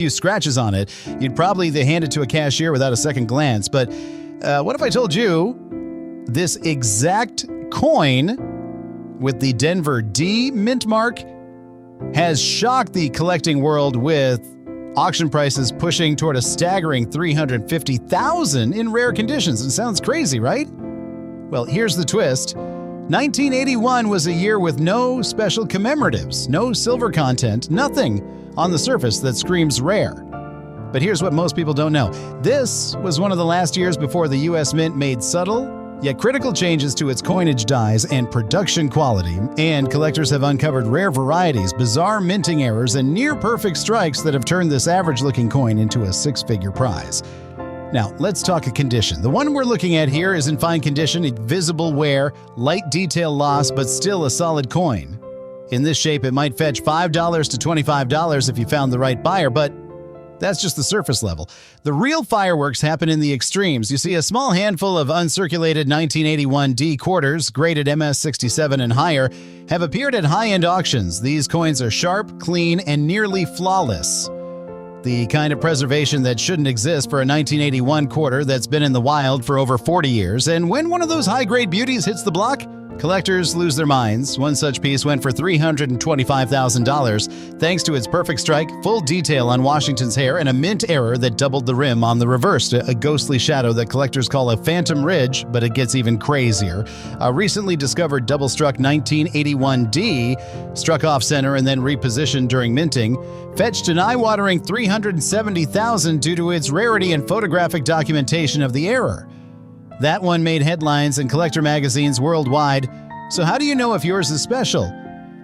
few scratches on it, you'd probably hand it to a cashier without a second glance. But what if I told you this exact coin with the Denver D mint mark has shocked the collecting world with auction prices pushing toward a staggering $350,000 in rare conditions? It sounds crazy, right? Well, here's the twist. 1981 was a year with no special commemoratives, no silver content, nothing on the surface that screams rare. But here's what most people don't know. This was one of the last years before the U.S. Mint made subtle, yet critical changes to its coinage dies and production quality, and collectors have uncovered rare varieties, bizarre minting errors, and near-perfect strikes that have turned this average-looking coin into a six-figure prize. Now, let's talk a condition. The one we're looking at here is in fine condition, visible wear, light detail loss, but still a solid coin. In this shape, it might fetch $5 to $25 if you found the right buyer, but that's just the surface level. The real fireworks happen in the extremes. You see, a small handful of uncirculated 1981 D quarters, graded MS67 and higher, have appeared at high-end auctions. These coins are sharp, clean, and nearly flawless. The kind of preservation that shouldn't exist for a 1981 quarter that's been in the wild for over 40 years. And when one of those high-grade beauties hits the block, collectors lose their minds. One such piece went for $325,000 thanks to its perfect strike, full detail on Washington's hair, and a mint error that doubled the rim on the reverse, a ghostly shadow that collectors call a phantom ridge, but it gets even crazier. A recently discovered double-struck 1981D, struck off-center and then repositioned during minting, fetched an eye-watering $370,000 due to its rarity and photographic documentation of the error. That one made headlines in collector magazines worldwide. So how do you know if yours is special?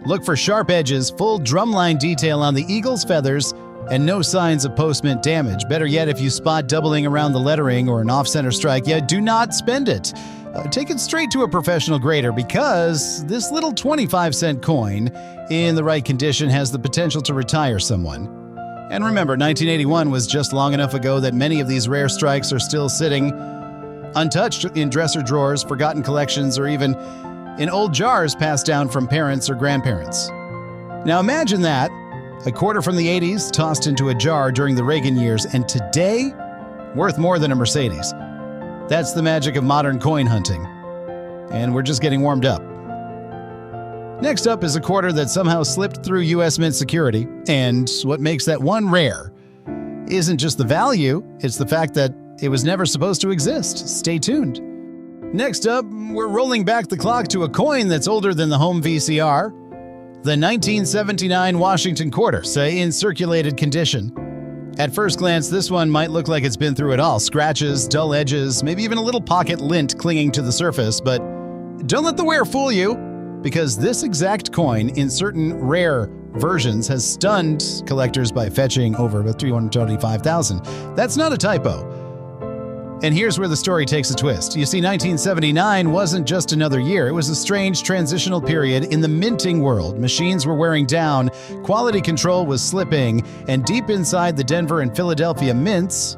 Look for sharp edges, full drumline detail on the eagle's feathers, and no signs of post-mint damage. Better yet, if you spot doubling around the lettering or an off-center strike, do not spend it. Take it straight to a professional grader, because this little 25-cent coin, in the right condition, has the potential to retire someone. And remember, 1981 was just long enough ago that many of these rare strikes are still sitting untouched in dresser drawers, forgotten collections, or even in old jars passed down from parents or grandparents. Now imagine that, a quarter from the 80s tossed into a jar during the Reagan years, and today, worth more than a Mercedes. That's the magic of modern coin hunting. And we're just getting warmed up. Next up is a quarter that somehow slipped through U.S. Mint security, and what makes that one rare isn't just the value, it's the fact that it was never supposed to exist. Stay tuned. Next up, we're rolling back the clock to a coin that's older than the home VCR. The 1979 Washington quarter, say in circulated condition. At first glance, this one might look like it's been through it all. Scratches, dull edges, maybe even a little pocket lint clinging to the surface. But don't let the wear fool you, because this exact coin in certain rare versions has stunned collectors by fetching over $325,000. That's not a typo. And here's where the story takes a twist. You see, 1979 wasn't just another year. It was a strange transitional period in the minting world. Machines were wearing down, quality control was slipping, and deep inside the Denver and Philadelphia mints,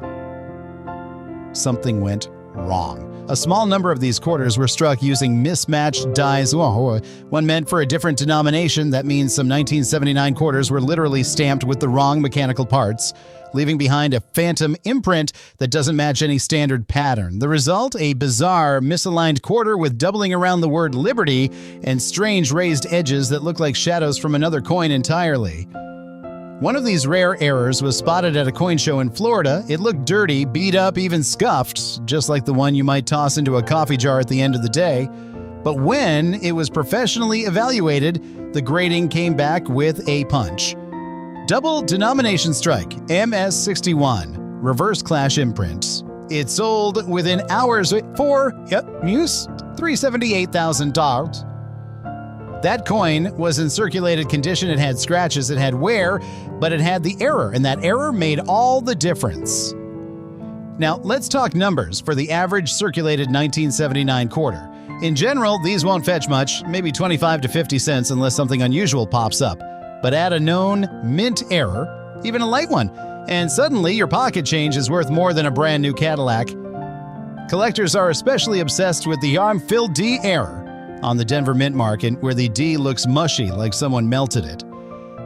something went wrong. A small number of these quarters were struck using mismatched dies. One meant for a different denomination. That means some 1979 quarters were literally stamped with the wrong mechanical parts, leaving behind a phantom imprint that doesn't match any standard pattern. The result? A bizarre, misaligned quarter with doubling around the word liberty and strange raised edges that look like shadows from another coin entirely. One of these rare errors was spotted at a coin show in Florida. It looked dirty, beat up, even scuffed, just like the one you might toss into a coffee jar at the end of the day. But when it was professionally evaluated, the grading came back with a punch. Double denomination strike, MS61, reverse clash imprint. It sold within hours for, $378,000. That coin was in circulated condition. It had scratches, it had wear, but it had the error, and that error made all the difference. Now, let's talk numbers for the average circulated 1979 quarter. In general, these won't fetch much, maybe 25 to 50 cents unless something unusual pops up. But add a known mint error, even a light one, and suddenly your pocket change is worth more than a brand new Cadillac. Collectors are especially obsessed with the Phil D error on the Denver mint market, where the D looks mushy like someone melted it.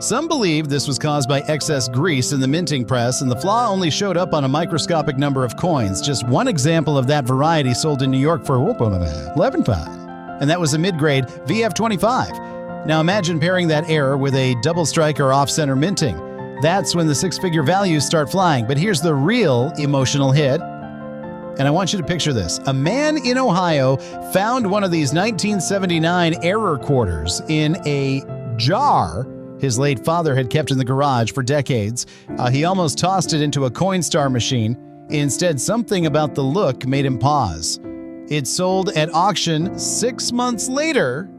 Some believe this was caused by excess grease in the minting press, and the flaw only showed up on a microscopic number of coins. Just one example of that variety sold in New York for $11.5, and that was a mid-grade VF25. Now imagine pairing that error with a double strike or off-center minting. That's when the six-figure values start flying. But here's the real emotional hit. And I want you to picture this. A man in Ohio found one of these 1979 error quarters in a jar his late father had kept in the garage for decades. He almost tossed it into a Coinstar machine. Instead, something about the look made him pause. It sold at auction 6 months later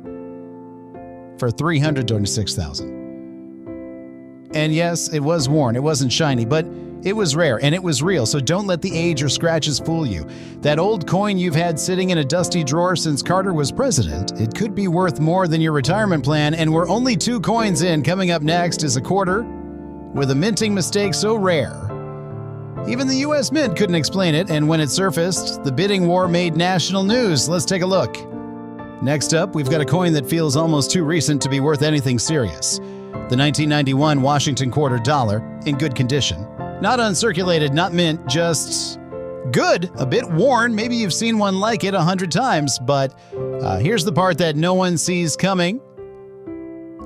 for $326,000. And yes, it was worn. It wasn't shiny, but it was rare and it was real, so don't let the age or scratches fool you. That old coin you've had sitting in a dusty drawer since Carter was president, it could be worth more than your retirement plan, and we're only 2 coins in. Coming up next is a quarter with a minting mistake so rare even the U.S. Mint couldn't explain it, and when it surfaced, the bidding war made national news. Let's take a look. Next up, we've got a coin that feels almost too recent to be worth anything serious. The 1991 Washington quarter dollar, in good condition. Not uncirculated, not mint, just good, a bit worn. Maybe you've seen one like it 100 times, but here's the part that no one sees coming.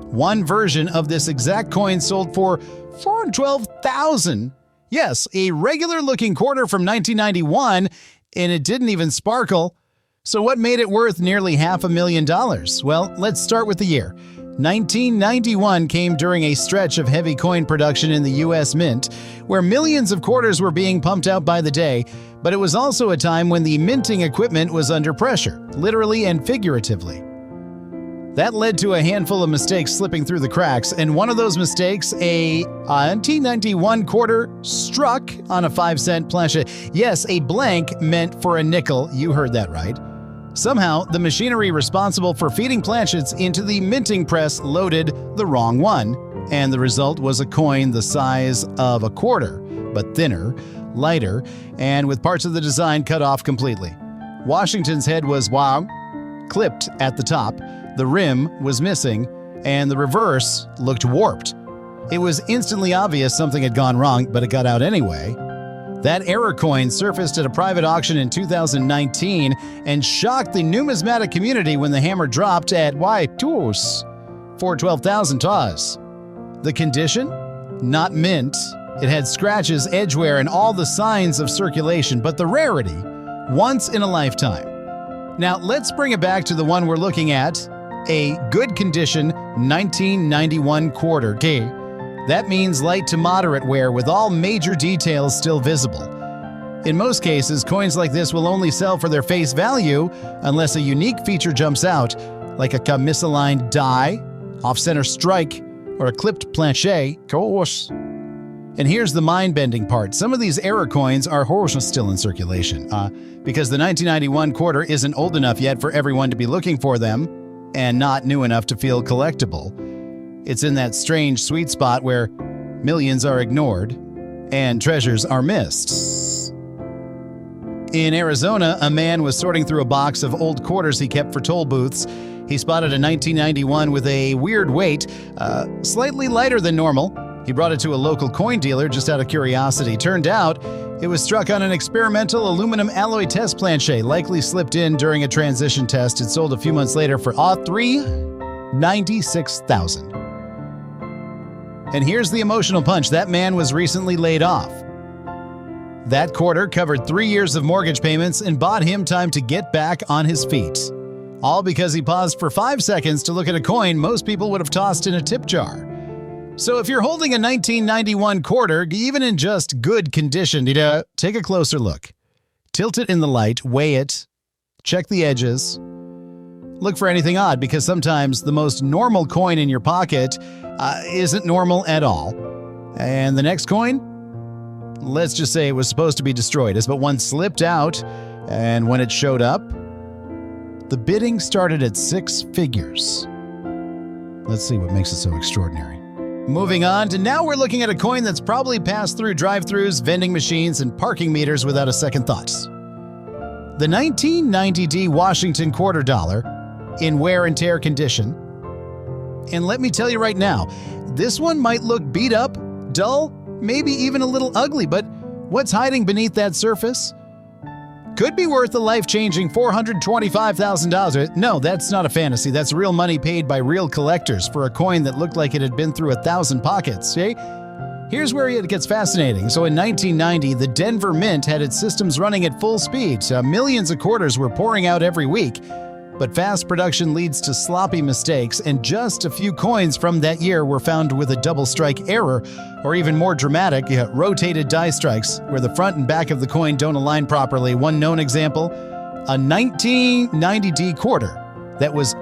One version of this exact coin sold for $412,000. Yes, a regular-looking quarter from 1991, and it didn't even sparkle. So what made it worth nearly $500,000? Well, let's start with the year. 1991 came during a stretch of heavy coin production in the U.S. Mint, where millions of quarters were being pumped out by the day, but it was also a time when the minting equipment was under pressure, literally and figuratively. That led to a handful of mistakes slipping through the cracks, and one of those mistakes, a 1991 quarter struck on a 5-cent planchet. Yes, a blank meant for a nickel. You heard that right. Somehow, the machinery responsible for feeding planchets into the minting press loaded the wrong one, and the result was a coin the size of a quarter, but thinner, lighter, and with parts of the design cut off completely. Washington's head was clipped at the top, the rim was missing, and the reverse looked warped. It was instantly obvious something had gone wrong, but it got out anyway. That error coin surfaced at a private auction in 2019 and shocked the numismatic community when the hammer dropped at $412,000. The condition? Not mint. It had scratches, edge wear, and all the signs of circulation, but the rarity? Once in a lifetime. Now let's bring it back to the one we're looking at, a good condition 1991 quarter. That means light to moderate wear with all major details still visible. In most cases, coins like this will only sell for their face value unless a unique feature jumps out, like a misaligned die, off-center strike, or a clipped planchet. And here's the mind-bending part. Some of these error coins are still in circulation, because the 1991 quarter isn't old enough yet for everyone to be looking for them, and not new enough to feel collectible. It's in that strange sweet spot where millions are ignored and treasures are missed. In Arizona, a man was sorting through a box of old quarters he kept for toll booths. He spotted a 1991 with a weird weight, slightly lighter than normal. He brought it to a local coin dealer just out of curiosity. Turned out, it was struck on an experimental aluminum alloy test planchet, likely slipped in during a transition test. It sold a few months later for $396,000. And here's the emotional punch. That man was recently laid off. That quarter covered 3 years of mortgage payments and bought him time to get back on his feet. All because he paused for 5 seconds to look at a coin most people would have tossed in a tip jar. So if you're holding a 1991 quarter, even in just good condition, take a closer look. Tilt it in the light, weigh it, check the edges. Look for anything odd, because sometimes the most normal coin in your pocket isn't normal at all. And the next coin? Let's just say it was supposed to be destroyed, but one slipped out, and when it showed up, the bidding started at 6 figures. Let's see what makes it so extraordinary. Moving on to now, we're looking at a coin that's probably passed through drive-thrus, vending machines, and parking meters without a second thought. The 1990D Washington quarter dollar in wear and tear condition. And let me tell you right now, This one might look beat up, dull, maybe even a little ugly, but what's hiding beneath that surface? Could be worth a life-changing $425,000. No, that's not a fantasy. That's real money paid by real collectors for a coin that looked like it had been through 1,000 pockets. See? Here's where it gets fascinating. So in 1990, the Denver Mint had its systems running at full speed. Millions of quarters were pouring out every week. But fast production leads to sloppy mistakes, and just a few coins from that year were found with a double strike error, or even more dramatic, rotated die strikes, where the front and back of the coin don't align properly. One known example, a 1990D quarter that was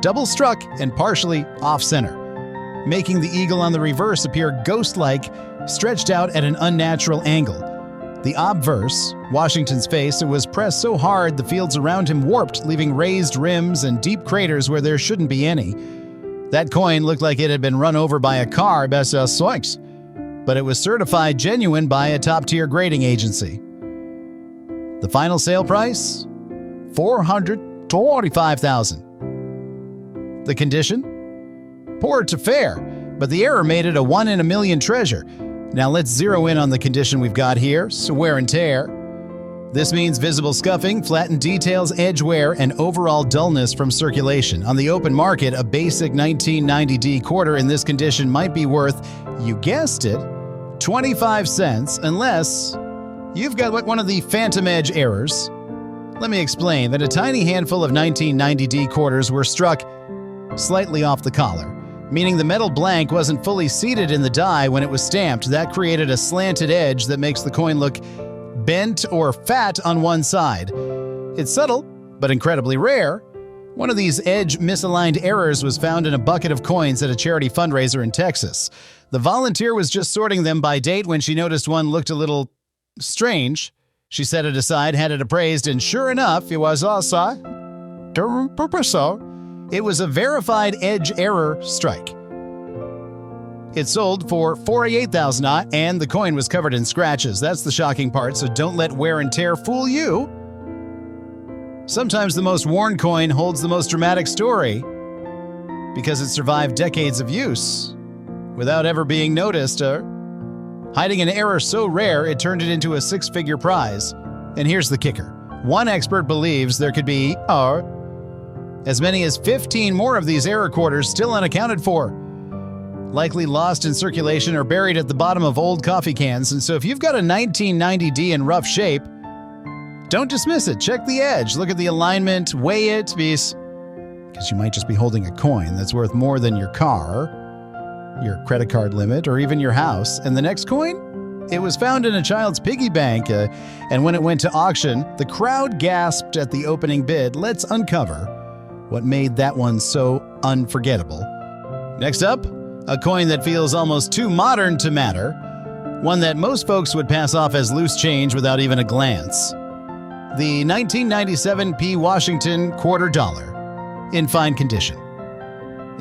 double struck and partially off-center, making the eagle on the reverse appear ghost-like, stretched out at an unnatural angle. The obverse, Washington's face, was pressed so hard the fields around him warped, leaving raised rims and deep craters where there shouldn't be any. That coin looked like it had been run over by a car, but it was certified genuine by a top-tier grading agency. The final sale price? $425,000. The condition? Poor to fair, but the error made it a 1 in a million treasure. Now let's zero in on the condition we've got here, so wear and tear. This means visible scuffing, flattened details, edge wear, and overall dullness from circulation. On the open market, a basic 1990D quarter in this condition might be worth, you guessed it, 25 cents, unless you've got one of the phantom edge errors. Let me explain that a tiny handful of 1990D quarters were struck slightly off the collar, meaning the metal blank wasn't fully seated in the die when it was stamped. That created a slanted edge that makes the coin look bent or fat on one side. It's subtle, but incredibly rare. One of these edge misaligned errors was found in a bucket of coins at a charity fundraiser in Texas. The volunteer was just sorting them by date when she noticed one looked a little strange. She set it aside, had it appraised, and sure enough, it was It was a verified edge error strike. It sold for $48,000 and the coin was covered in scratches. That's the shocking part, so don't let wear and tear fool you. Sometimes the most worn coin holds the most dramatic story because it survived decades of use without ever being noticed, hiding an error so rare it turned it into a six-figure prize. And here's the kicker. One expert believes there could be as many as 15 more of these error quarters still unaccounted for, likely lost in circulation or buried at the bottom of old coffee cans. And so if you've got a 1990D in rough shape, don't dismiss it. Check the edge, look at the alignment, weigh it, because you might just be holding a coin that's worth more than your car, your credit card limit, or even your house. And the next coin? It was found in a child's piggy bank, and when it went to auction, the crowd gasped at the opening bid. Let's uncover what made that one so unforgettable. Next up, a coin that feels almost too modern to matter, one that most folks would pass off as loose change without even a glance. The 1997 P. Washington $quarter in fine condition.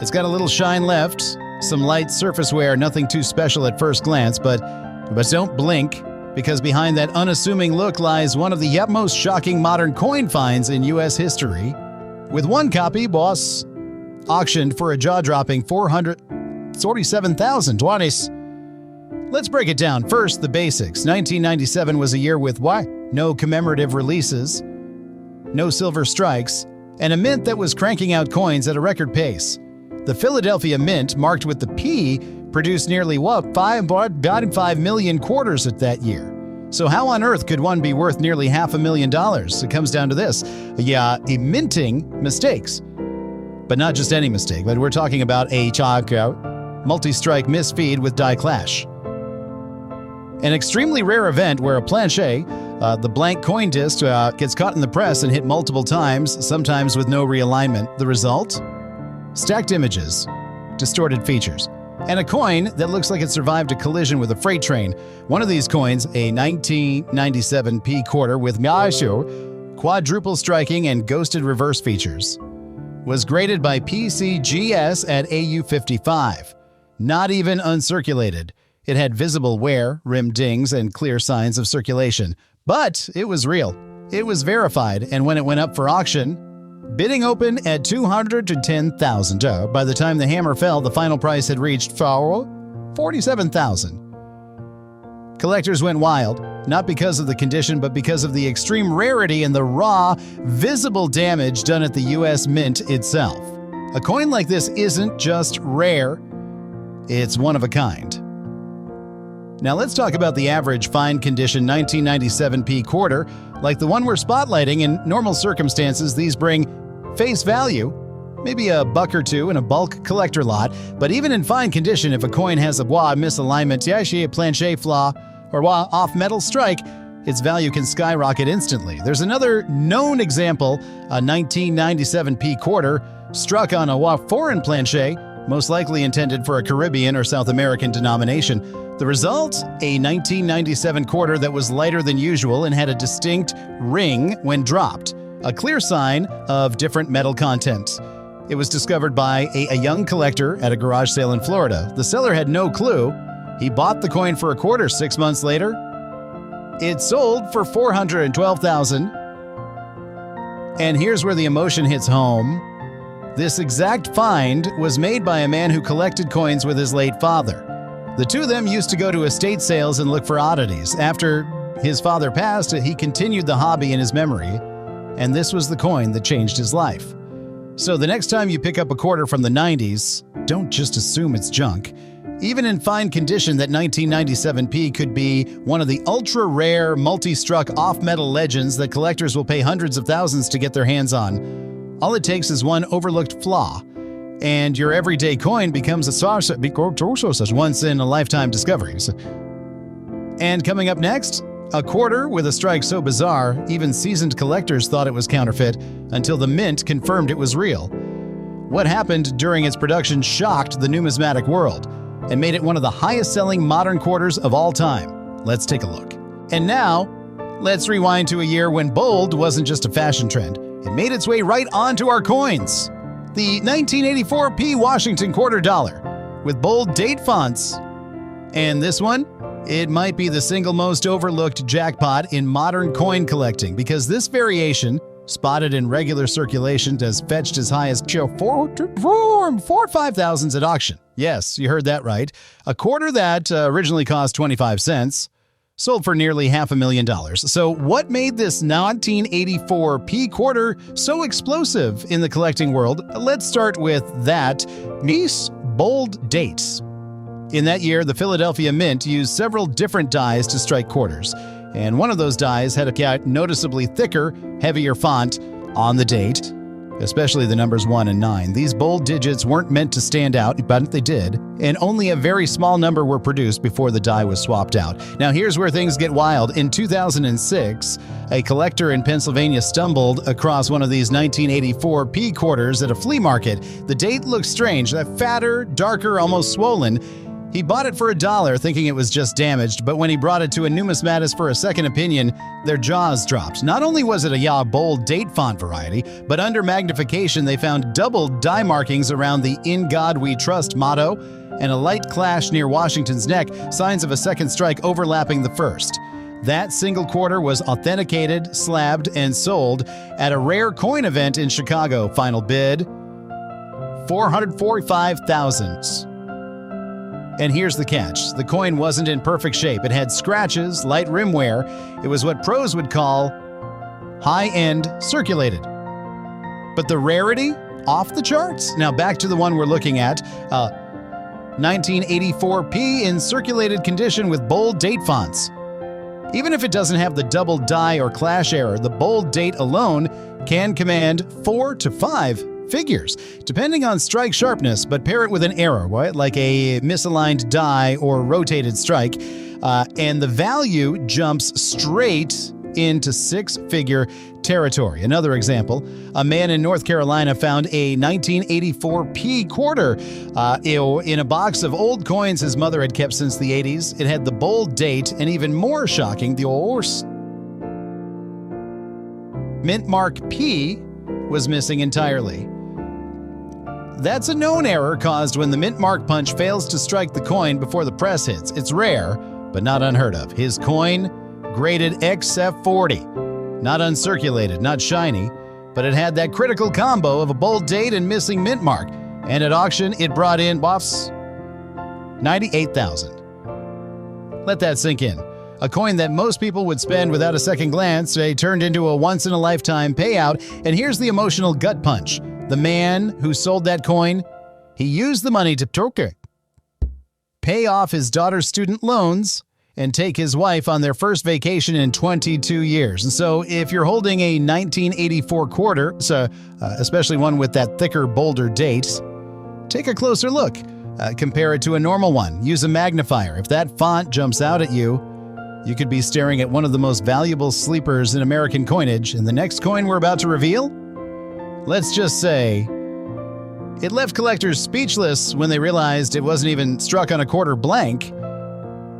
It's got a little shine left, some light surface wear, nothing too special at first glance, but don't blink, because behind that unassuming look lies one of the most shocking modern coin finds in U.S. history. With one copy, boss, auctioned for a jaw-dropping $447,000. Let's break it down. First, the basics. 1997 was a year with no commemorative releases, no silver strikes, and a mint that was cranking out coins at a record pace. The Philadelphia Mint, marked with the P, produced nearly 5 million quarters at that year. So how on earth could one be worth nearly $500,000? It comes down to this. Minting mistakes. But not just any mistake, but we're talking about a multi-strike misfeed with die clash. An extremely rare event where a planchet, the blank coin disc, gets caught in the press and hit multiple times, sometimes with no realignment. The result? Stacked images, distorted features, and a coin that looks like it survived a collision with a freight train. One of these coins, a 1997 P quarter with quadruple striking and ghosted reverse features, was graded by PCGS at AU55. Not even uncirculated. It had visible wear, rim dings, and clear signs of circulation. But it was real. It was verified, and when it went up for auction, bidding open at $210,000. By the time the hammer fell, the final price had reached $47,000. Collectors went wild, not because of the condition, but because of the extreme rarity and the raw, visible damage done at the U.S. Mint itself. A coin like this isn't just rare, it's one of a kind. Now let's talk about the average fine condition 1997 P quarter. Like the one we're spotlighting, in normal circumstances, these bring face value, maybe a buck or two in a bulk collector lot, but even in fine condition, if a coin has a misalignment, a planchet flaw, or off metal strike, its value can skyrocket instantly. There's another known example, a 1997 P quarter struck on a foreign planchet, most likely intended for a Caribbean or South American denomination. The result? A 1997 quarter that was lighter than usual and had a distinct ring when dropped, a clear sign of different metal content. It was discovered by a young collector at a garage sale in Florida. The seller had no clue. He bought the coin for a quarter. 6 months later, it sold for $412,000. And here's where the emotion hits home. This exact find was made by a man who collected coins with his late father. The two of them used to go to estate sales and look for oddities. After his father passed, he continued the hobby in his memory, and this was the coin that changed his life. So the next time you pick up a quarter from the 90s, don't just assume it's junk. Even in fine condition, that 1997 P could be one of the ultra-rare, multi-struck off-metal legends that collectors will pay hundreds of thousands to get their hands on. All it takes is one overlooked flaw, and your everyday coin becomes a once-in-a-lifetime discovery. And coming up next, a quarter with a strike so bizarre, even seasoned collectors thought it was counterfeit until the Mint confirmed it was real. What happened during its production shocked the numismatic world and made it one of the highest-selling modern quarters of all time. Let's take a look. And now, let's rewind to a year when bold wasn't just a fashion trend. It made its way right onto our coins. The 1984 P Washington quarter dollar with bold date fonts. And this one, it might be the single most overlooked jackpot in modern coin collecting, because this variation, spotted in regular circulation, has fetched as high as $4,000 at auction. Yes, you heard that right. A quarter that originally cost 25 cents sold for nearly $500,000. So what made this 1984 P quarter so explosive in the collecting world? Let's start with that nice, bold dates. In that year, the Philadelphia Mint used several different dies to strike quarters, and one of those dies had a noticeably thicker, heavier font on the date, especially the numbers 1 and 9. These bold digits weren't meant to stand out, but they did, and only a very small number were produced before the die was swapped out. Now here's where things get wild. In 2006, a collector in Pennsylvania stumbled across one of these 1984 P quarters at a flea market. The date looked strange, fatter, darker, almost swollen. He bought it for $1, thinking it was just damaged, but when he brought it to a numismatist for a second opinion, their jaws dropped. Not only was it a bold date font variety, but under magnification they found double die markings around the "In God We Trust" motto and a light clash near Washington's neck, signs of a second strike overlapping the first. That single quarter was authenticated, slabbed, and sold at a rare coin event in Chicago. Final bid, $445,000. And here's the catch. The coin wasn't in perfect shape. It had scratches, light rim wear. It was what pros would call high-end circulated. But the rarity? Off the charts. Now back to the one we're looking at. 1984 P in circulated condition with bold date fonts. Even if it doesn't have the double die or clash error, the bold date alone can command 4 to 5 figures, depending on strike sharpness, but pair it with an error, right? Like a misaligned die or rotated strike, and the value jumps straight into 6-figure territory. Another example, a man in North Carolina found a 1984 P quarter in a box of old coins his mother had kept since the 80s. It had the bold date, and even more shocking, the mint mark P was missing entirely. That's a known error caused when the mint mark punch fails to strike the coin before the press hits. It's rare, but not unheard of. His coin, graded XF40. Not uncirculated, not shiny, but but it had that critical combo of a bold date and missing mint mark. And at auction, it brought in, buffs, $98,000. Let that sink in. A coin that most people would spend without a second glance, they turned into a once-in-a-lifetime payout. And here's the emotional gut punch. The man who sold that coin, he used the money to pay off his daughter's student loans and take his wife on their first vacation in 22 years. And so if you're holding a 1984 quarter, especially one with that thicker, bolder date, take a closer look. Compare it to a normal one. Use a magnifier. If that font jumps out at you, you could be staring at one of the most valuable sleepers in American coinage. And the next coin we're about to reveal? Let's just say it left collectors speechless when they realized it wasn't even struck on a quarter blank.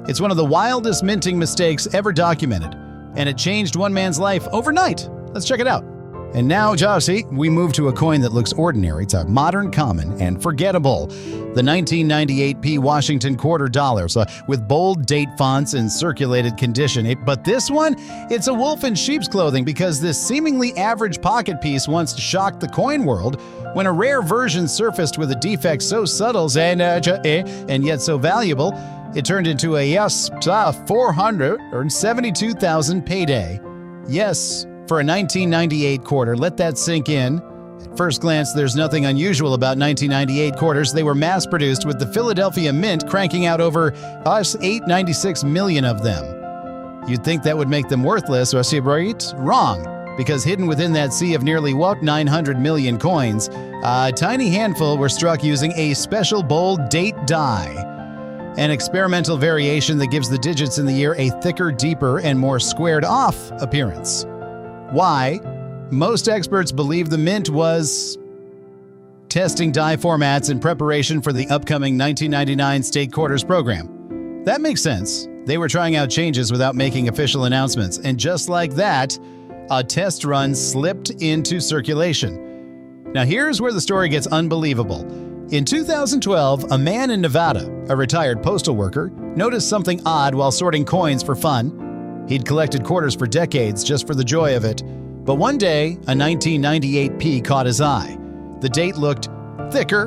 It's one of the wildest minting mistakes ever documented, and it changed one man's life overnight. Let's check it out. And now, Josie, we move to a coin that looks ordinary. It's a modern, common, and forgettable. The 1998p Washington quarter dollar, with bold date fonts and circulated condition. But this one, it's a wolf in sheep's clothing because this seemingly average pocket piece once shocked the coin world when a rare version surfaced with a defect so subtle and yet so valuable, it turned into a $472,000 payday. Yes, for a 1998 quarter. Let that sink in. At first glance, there's nothing unusual about 1998 quarters. They were mass-produced with the Philadelphia Mint cranking out over 896 million of them. You'd think that would make them worthless, right? Wrong, because hidden within that sea of nearly 900 million coins, a tiny handful were struck using a special bold date die. An experimental variation that gives the digits in the year a thicker, deeper, and more squared-off appearance. Why? Most experts believe the Mint was testing die formats in preparation for the upcoming 1999 state quarters program. That makes sense. They were trying out changes without making official announcements, and just like that, a test run slipped into circulation. Now here's where the story gets unbelievable. In 2012, a man in Nevada, a retired postal worker, noticed something odd while sorting coins for fun. He'd collected quarters for decades just for the joy of it. But one day, a 1998p caught his eye. The date looked thicker,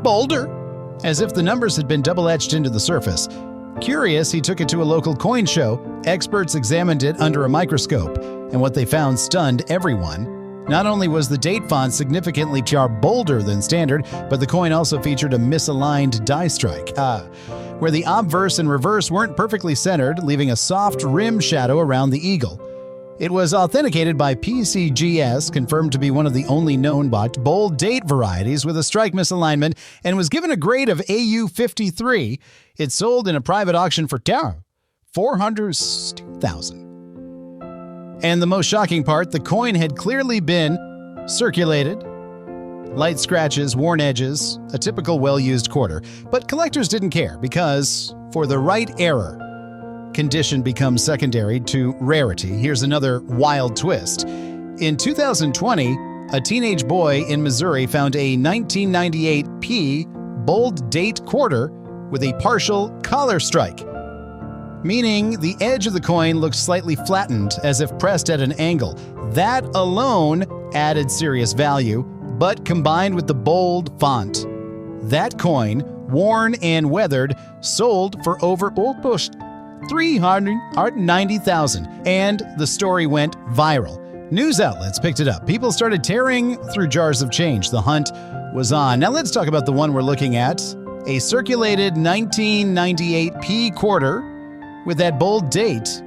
bolder, as if the numbers had been double-etched into the surface. Curious, he took it to a local coin show. Experts examined it under a microscope, and what they found stunned everyone. Not only was the date font significantly bolder than standard, but the coin also featured a misaligned die strike, where the obverse and reverse weren't perfectly centered, leaving a soft rim shadow around the eagle. It was authenticated by PCGS, confirmed to be one of the only known bold date varieties with a strike misalignment, and was given a grade of AU53. It sold in a private auction for $400,000. And the most shocking part, the coin had clearly been circulated. Light scratches, worn edges, a typical well-used quarter. But collectors didn't care because, for the right error, condition becomes secondary to rarity. Here's another wild twist. In 2020, a teenage boy in Missouri found a 1998p bold date quarter with a partial collar strike, meaning the edge of the coin looked slightly flattened as if pressed at an angle. That alone added serious value, but combined with the bold font, that coin, worn and weathered, sold for over $390,000, and the story went viral. News outlets picked it up. People started tearing through jars of change. The hunt was on. Now let's talk about the one we're looking at, a circulated 1998p quarter with that bold date.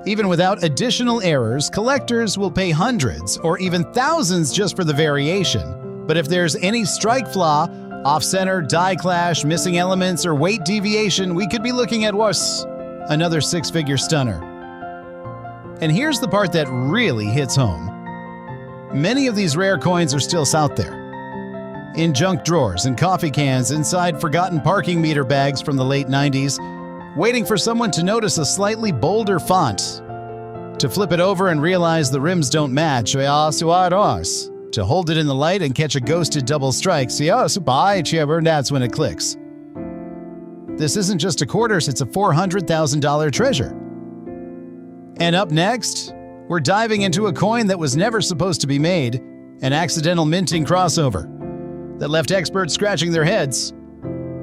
Even without additional errors, collectors will pay hundreds or even thousands just for the variation. But if there's any strike flaw, off-center, die clash, missing elements, or weight deviation, we could be looking at another six-figure stunner. And here's the part that really hits home. Many of these rare coins are still out there, in junk drawers and coffee cans inside forgotten parking meter bags from the late 90s, waiting for someone to notice a slightly bolder font, to flip it over and realize the rims don't match, to hold it in the light and catch a ghosted double strike, that's when it clicks. This isn't just a quarters, it's a $400,000 treasure. And up next, we're diving into a coin that was never supposed to be made, an accidental minting crossover that left experts scratching their heads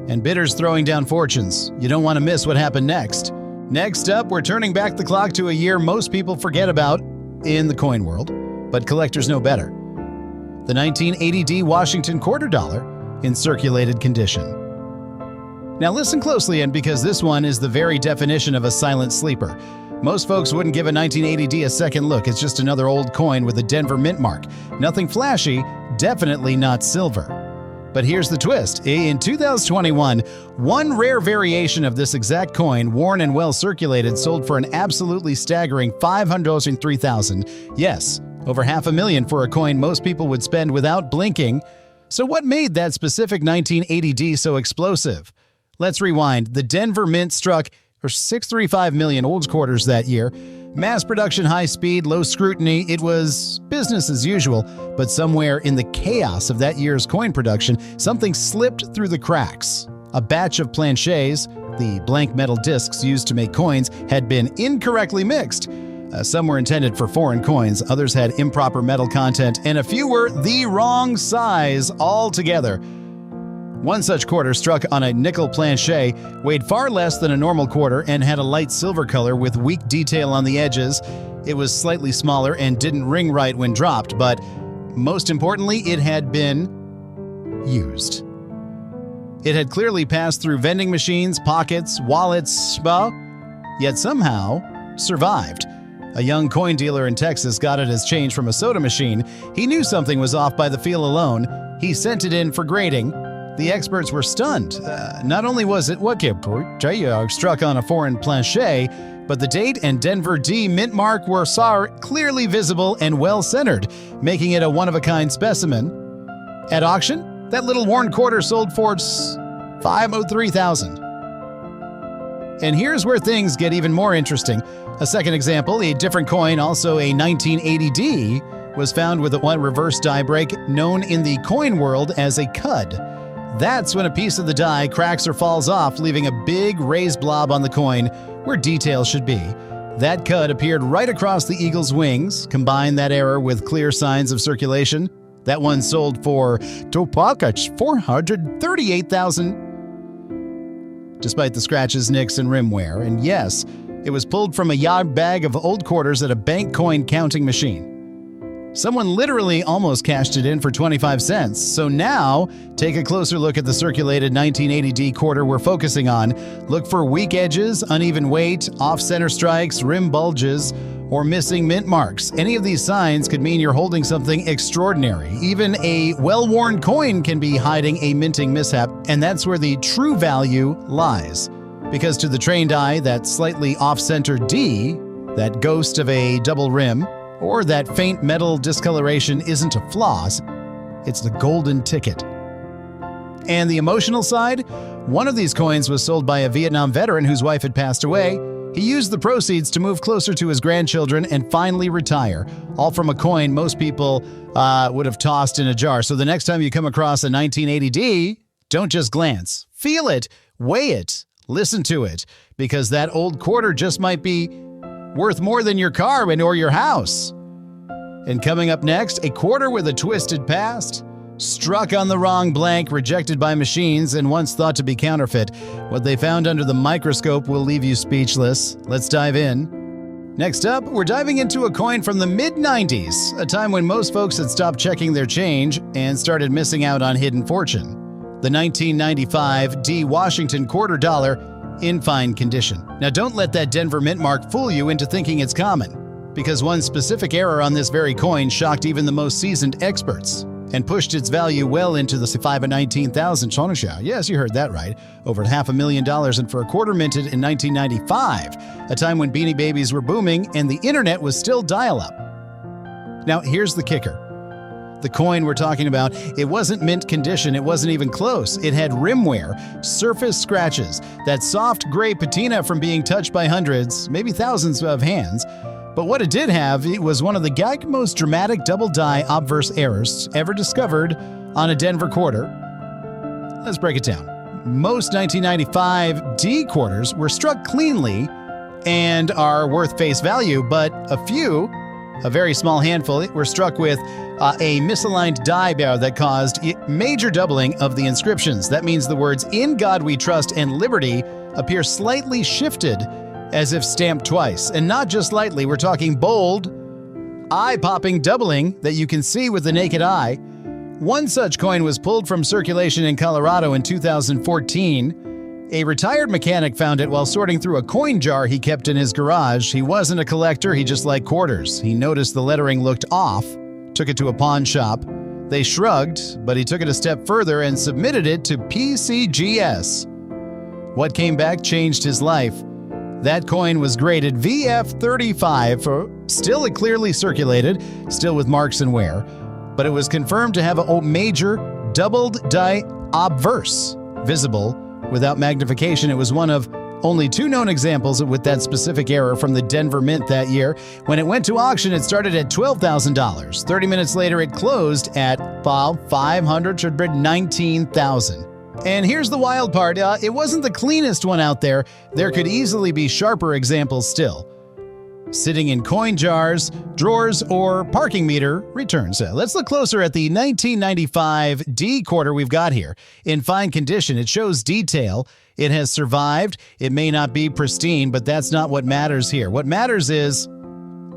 and bidders throwing down fortunes. You don't want to miss what happened next. Next up, we're turning back the clock to a year most people forget about in the coin world, but collectors know better. The 1980D Washington quarter dollar in circulated condition. Now listen closely in, because this one is the very definition of a silent sleeper. Most folks wouldn't give a 1980D a second look. It's just another old coin with a Denver mint mark. Nothing flashy, definitely not silver. But here's the twist. In 2021, one rare variation of this exact coin, worn and well circulated, sold for an absolutely staggering $503,000. Yes, over $500,000 for a coin most people would spend without blinking. So what made that specific 1980D so explosive? Let's rewind. The Denver Mint struck for $635 million old quarters that year. Mass production, high speed, low scrutiny. It was business as usual, but somewhere in the chaos of that year's coin production, something slipped through the cracks. A batch of planchets, the blank metal discs used to make coins, had been incorrectly mixed. Some were intended for foreign coins, others had improper metal content, and a few were the wrong size altogether. One such quarter struck on a nickel planchet, weighed far less than a normal quarter, and had a light silver color with weak detail on the edges. It was slightly smaller and didn't ring right when dropped, but most importantly, it had been used. It had clearly passed through vending machines, pockets, wallets, yet somehow survived. A young coin dealer in Texas got it as change from a soda machine. He knew something was off by the feel alone. He sent it in for grading. The experts were stunned. Not only was it struck on a foreign planchet, but the date and Denver D mint mark were clearly visible and well-centered, making it a one-of-a-kind specimen. At auction, that little worn quarter sold for $503,000. And here's where things get even more interesting. A second example, a different coin, also a 1980D, was found with a reverse die break known in the coin world as a cud. That's when a piece of the die cracks or falls off, leaving a big raised blob on the coin where detail should be. That cud appeared right across the eagle's wings. Combine that error with clear signs of circulation. That one sold for $438,000, despite the scratches, nicks, and rim wear. And yes, it was pulled from a yard bag of old quarters at a bank coin counting machine. Someone literally almost cashed it in for 25 cents. So now, take a closer look at the circulated 1980D quarter we're focusing on. Look for weak edges, uneven weight, off-center strikes, rim bulges, or missing mint marks. Any of these signs could mean you're holding something extraordinary. Even a well-worn coin can be hiding a minting mishap, and that's where the true value lies. Because to the trained eye, that slightly off-center D, that ghost of a double rim, or that faint metal discoloration isn't a flaw, it's the golden ticket. And the emotional side? One of these coins was sold by a Vietnam veteran whose wife had passed away. He used the proceeds to move closer to his grandchildren and finally retire, all from a coin most people would have tossed in a jar. So the next time you come across a 1980D, don't just glance. Feel it, weigh it, listen to it, because that old quarter just might be worth more than your car or your house. And coming up next, a quarter with a twisted past, struck on the wrong blank, rejected by machines, and once thought to be counterfeit. What they found under the microscope will leave you speechless. Let's dive in. Next up, we're diving into a coin from the mid-90s, a time when most folks had stopped checking their change and started missing out on hidden fortune. The 1995 D Washington quarter dollar in fine condition. Now don't let that Denver mint mark fool you into thinking it's common, because one specific error on this very coin shocked even the most seasoned experts and pushed its value well into the $519,000. Yes, you heard that right. Over $500,000, and for a quarter minted in 1995, a time when Beanie Babies were booming and the internet was still dial-up. Now here's the kicker. The coin we're talking about, it wasn't mint condition, it wasn't even close. It had rim wear, surface scratches, that soft gray patina from being touched by hundreds, maybe thousands of hands. But what it did have, it was one of the most dramatic double die obverse errors ever discovered on a Denver quarter. Let's break it down. Most 1995 D quarters were struck cleanly and are worth face value, but a few A very small handful were struck with a misaligned die bearer that caused major doubling of the inscriptions. That means the words "In God We Trust" and "Liberty" appear slightly shifted, as if stamped twice. And not just lightly, we're talking bold, eye-popping doubling that you can see with the naked eye. One such coin was pulled from circulation in Colorado in 2014. A retired mechanic found it while sorting through a coin jar he kept in his garage. He wasn't a collector, he just liked quarters. He noticed the lettering looked off, took it to a pawn shop. They shrugged, but he took it a step further and submitted it to PCGS. What came back changed his life. That coin was graded VF35 for still clearly circulated, still with marks and wear, but it was confirmed to have a major doubled die obverse visible without magnification. It was one of only 2 known examples with that specific error from the Denver Mint that year. When it went to auction, it started at $12,000. 30 minutes later, it closed at $519,000. And here's the wild part. It wasn't the cleanest one out there. There could easily be sharper examples still. Sitting in coin jars, drawers, or parking meter returns. Let's look closer at the 1995 D quarter we've got here. In fine condition, it shows detail. It has survived. It may not be pristine, but that's not what matters here. What matters is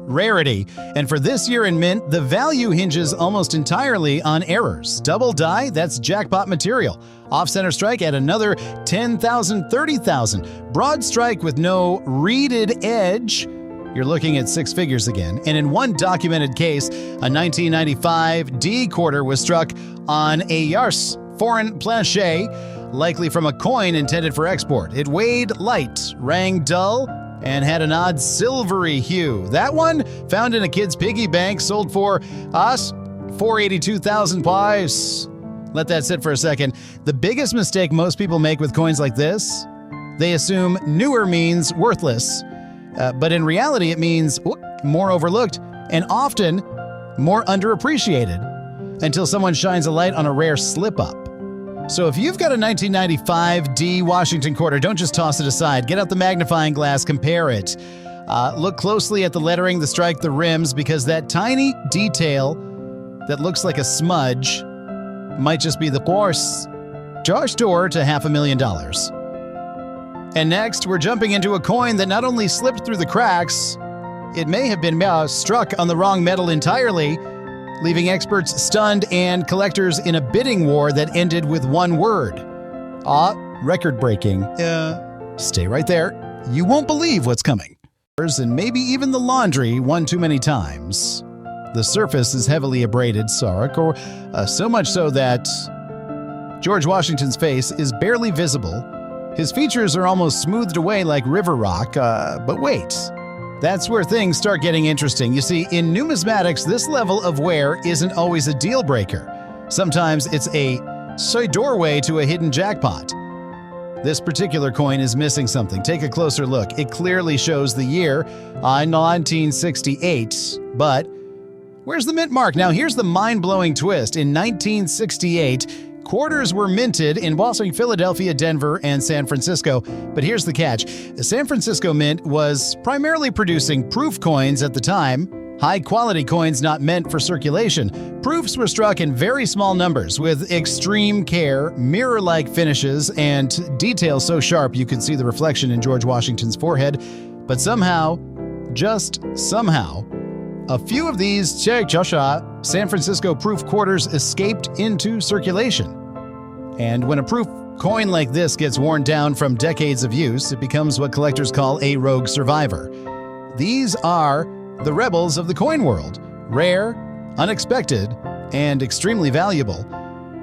rarity. And for this year in mint, the value hinges almost entirely on errors. Double die, that's jackpot material. Off-center strike at another $10,000, $30,000. Broad strike with no reeded edge, you're looking at 6 figures again. And in one documented case, a 1995 D quarter was struck on a Yars foreign planchet, likely from a coin intended for export. It weighed light, rang dull, and had an odd silvery hue. That one, found in a kid's piggy bank, sold for $482,000 pies. Let that sit for a second. The biggest mistake most people make with coins like this, they assume newer means worthless. But in reality, it means more overlooked and often more underappreciated until someone shines a light on a rare slip-up. So if you've got a 1995 D Washington quarter, don't just toss it aside. Get out the magnifying glass, compare it. Look closely at the lettering, the strike, the rims, because that tiny detail that looks like a smudge might just be the course Josh door to $500,000. And next, we're jumping into a coin that not only slipped through the cracks, it may have been struck on the wrong metal entirely, leaving experts stunned and collectors in a bidding war that ended with one word. Record-breaking. Stay right there. You won't believe what's coming. And maybe even the laundry one too many times. The surface is heavily abraded, or so much so that George Washington's face is barely visible. His features are almost smoothed away like river rock, but wait. That's where things start getting interesting. You see, in numismatics, this level of wear isn't always a deal breaker. Sometimes it's a doorway to a hidden jackpot. This particular coin is missing something. Take a closer look. It clearly shows the year, 1968, but where's the mint mark? Now, here's the mind-blowing twist. In 1968, quarters were minted in Boston, Philadelphia, Denver, and San Francisco. But here's the catch. The San Francisco Mint was primarily producing proof coins at the time, high-quality coins not meant for circulation. Proofs were struck in very small numbers with extreme care, mirror-like finishes, and details so sharp you could see the reflection in George Washington's forehead. But somehow, just somehow, a few of these San Francisco proof quarters escaped into circulation. And when a proof coin like this gets worn down from decades of use, it becomes what collectors call a rogue survivor. These are the rebels of the coin world, rare, unexpected, and extremely valuable.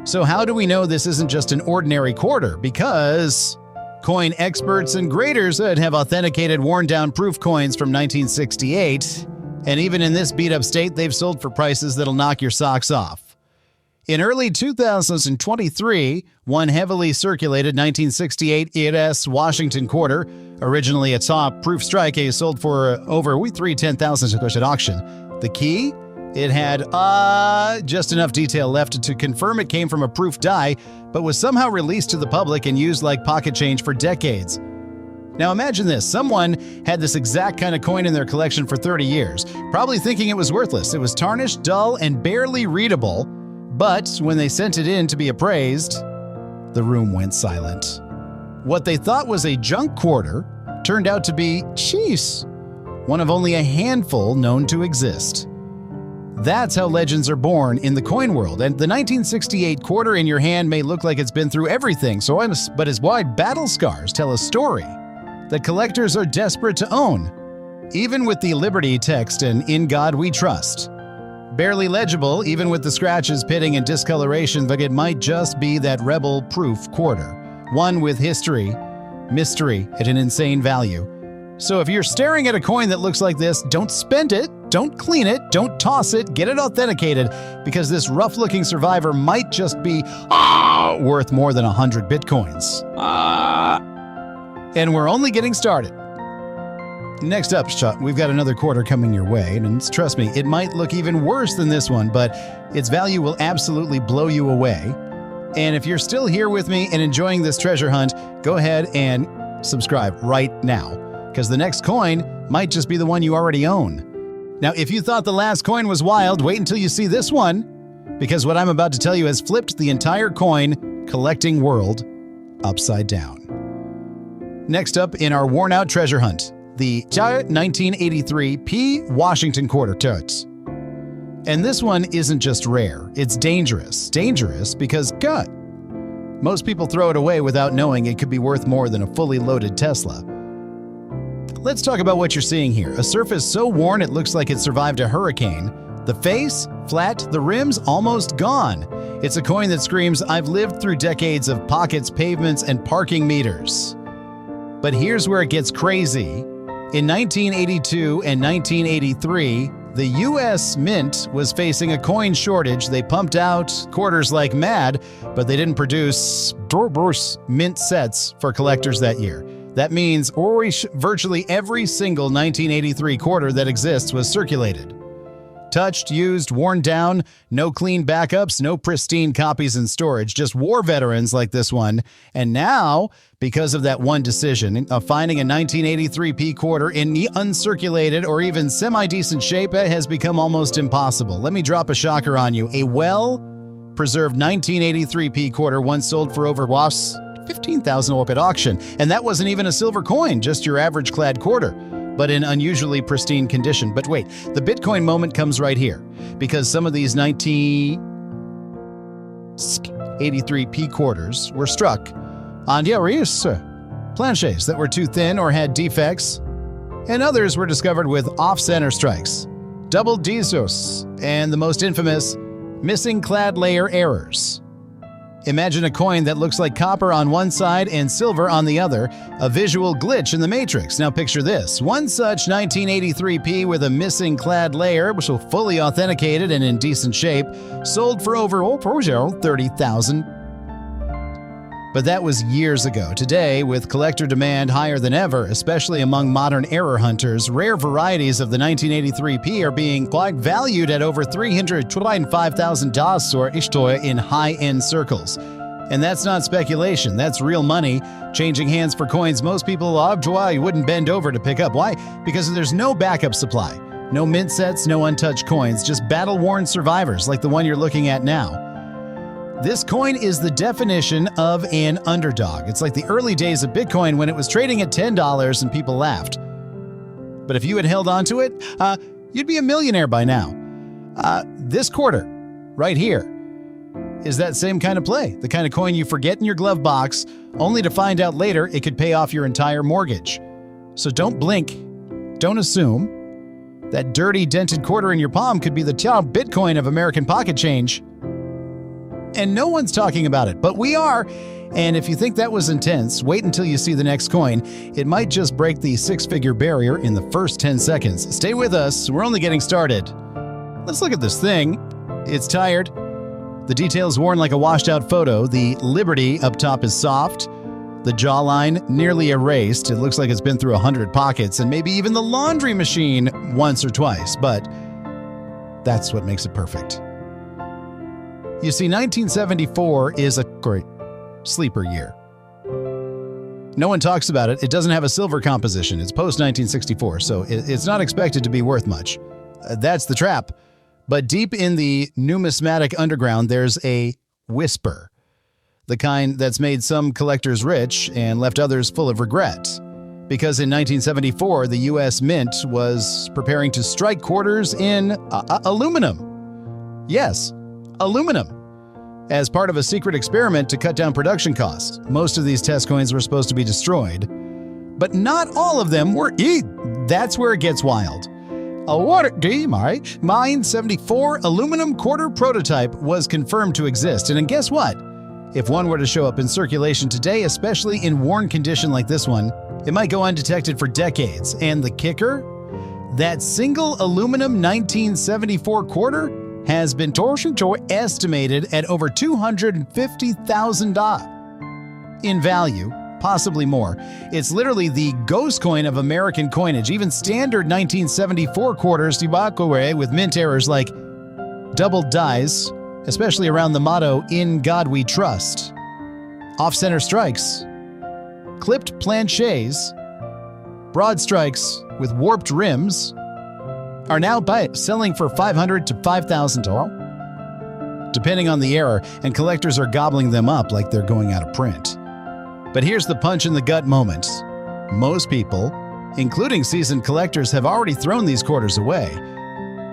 So how do we know this isn't just an ordinary quarter? Because coin experts and graders have authenticated worn-down proof coins from 1968, and even in this beat-up state, they've sold for prices that'll knock your socks off. In early 2023, one heavily circulated 1968 ERS Washington quarter, originally a top proof strike, sold for over $310,000 at auction. The key? It had just enough detail left to confirm it came from a proof die, but was somehow released to the public and used like pocket change for decades. Now imagine this. Someone had this exact kind of coin in their collection for 30 years, probably thinking it was worthless. It was tarnished, dull, and barely readable. But when they sent it in to be appraised, the room went silent. What they thought was a junk quarter turned out to be, one of only a handful known to exist. That's how legends are born in the coin world, and the 1968 quarter in your hand may look like it's been through everything, but its wide battle scars tell a story that collectors are desperate to own, even with the Liberty text and "In God We Trust." Barely legible, even with the scratches, pitting, and discoloration, but it might just be that rebel-proof quarter, one with history, mystery, at an insane value. So if you're staring at a coin that looks like this, don't spend it, don't clean it, don't toss it, get it authenticated, because this rough-looking survivor might just be worth more than 100 bitcoins. And we're only getting started. Next up, we've got another quarter coming your way, and trust me, it might look even worse than this one, but its value will absolutely blow you away. And if you're still here with me and enjoying this treasure hunt, go ahead and subscribe right now, because the next coin might just be the one you already own. Now, if you thought the last coin was wild, wait until you see this one, because what I'm about to tell you has flipped the entire coin collecting world upside down. Next up in our worn-out treasure hunt, the 1983 P. Washington quarter totes. And this one isn't just rare, it's dangerous. Dangerous because, most people throw it away without knowing it could be worth more than a fully loaded Tesla. Let's talk about what you're seeing here. A surface so worn it looks like it survived a hurricane. The face, flat, the rims almost gone. It's a coin that screams, "I've lived through decades of pockets, pavements, and parking meters." But here's where it gets crazy. In 1982 and 1983, the U.S. Mint was facing a coin shortage. They pumped out quarters like mad, but they didn't produce mint sets for collectors that year. That means virtually every single 1983 quarter that exists was circulated. Touched, used, worn down, no clean backups, no pristine copies in storage, just war veterans like this one. And now, because of that one decision of finding a 1983 P quarter in the uncirculated or even semi-decent shape, it has become almost impossible. Let me drop a shocker on you. A well-preserved 1983 P quarter once sold for over 15,000 at auction. And that wasn't even a silver coin, just your average clad quarter, but in unusually pristine condition. But wait, the Bitcoin moment comes right here, because some of these 1983 P quarters were struck on planchets that were too thin or had defects, and others were discovered with off-center strikes, double Dizos, and the most infamous missing clad layer errors. Imagine a coin that looks like copper on one side and silver on the other, a visual glitch in the matrix. Now picture this, one such 1983 P with a missing clad layer, which was fully authenticated and in decent shape, sold for over 30,000. But that was years ago. Today, with collector demand higher than ever, especially among modern error hunters, rare varieties of the 1983 P are being valued at over $325,000 in high-end circles. And that's not speculation, that's real money changing hands for coins most people wouldn't bend over to pick up. Why? Because there's no backup supply. No mint sets, no untouched coins, just battle-worn survivors like the one you're looking at now. This coin is the definition of an underdog. It's like the early days of Bitcoin when it was trading at $10 and people laughed. But if you had held on to it, you'd be a millionaire by now. This quarter, right here, is that same kind of play. The kind of coin you forget in your glove box, only to find out later it could pay off your entire mortgage. So don't blink. Don't assume. That dirty, dented quarter in your palm could be the Bitcoin of American pocket change. And no one's talking about it, but we are. And if you think that was intense, wait until you see the next coin. It might just break the six-figure barrier in the first 10 seconds. Stay with us. We're only getting started. Let's look at this thing. It's tired. The detail's worn like a washed-out photo. The Liberty up top is soft. The jawline nearly erased. It looks like it's been through 100 pockets and maybe even the laundry machine once or twice, but that's what makes it perfect. You see, 1974 is a great sleeper year. No one talks about it. It doesn't have a silver composition. It's post-1964, so it's not expected to be worth much. That's the trap. But deep in the numismatic underground, there's a whisper. The kind that's made some collectors rich and left others full of regret. Because in 1974, the U.S. Mint was preparing to strike quarters in aluminum. Yes, aluminum. As part of a secret experiment to cut down production costs. Most of these test coins were supposed to be destroyed. But not all of them were. That's where it gets wild. A rarity, mine 74 aluminum quarter prototype was confirmed to exist. And guess what? If one were to show up in circulation today, especially in worn condition like this one, it might go undetected for decades. And the kicker? That single aluminum 1974 quarter has been torsioned or estimated at over $250,000 in value, possibly more. It's literally the ghost coin of American coinage. Even standard 1974 quarters with mint errors like double dies, especially around the motto, "In God We Trust." Off-center strikes, clipped planchets, broad strikes with warped rims, are now selling for $500 to $5,000, depending on the error, and collectors are gobbling them up like they're going out of print. But here's the punch-in-the-gut moment. Most people, including seasoned collectors, have already thrown these quarters away.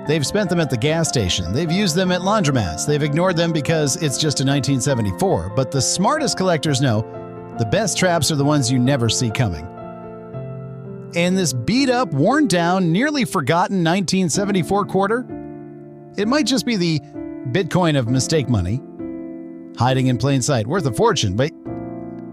They've spent them at the gas station. They've used them at laundromats. They've ignored them because it's just a 1974. But the smartest collectors know the best traps are the ones you never see coming. And this beat-up, worn-down, nearly forgotten 1974 quarter? It might just be the Bitcoin of mistake money, hiding in plain sight, worth a fortune, but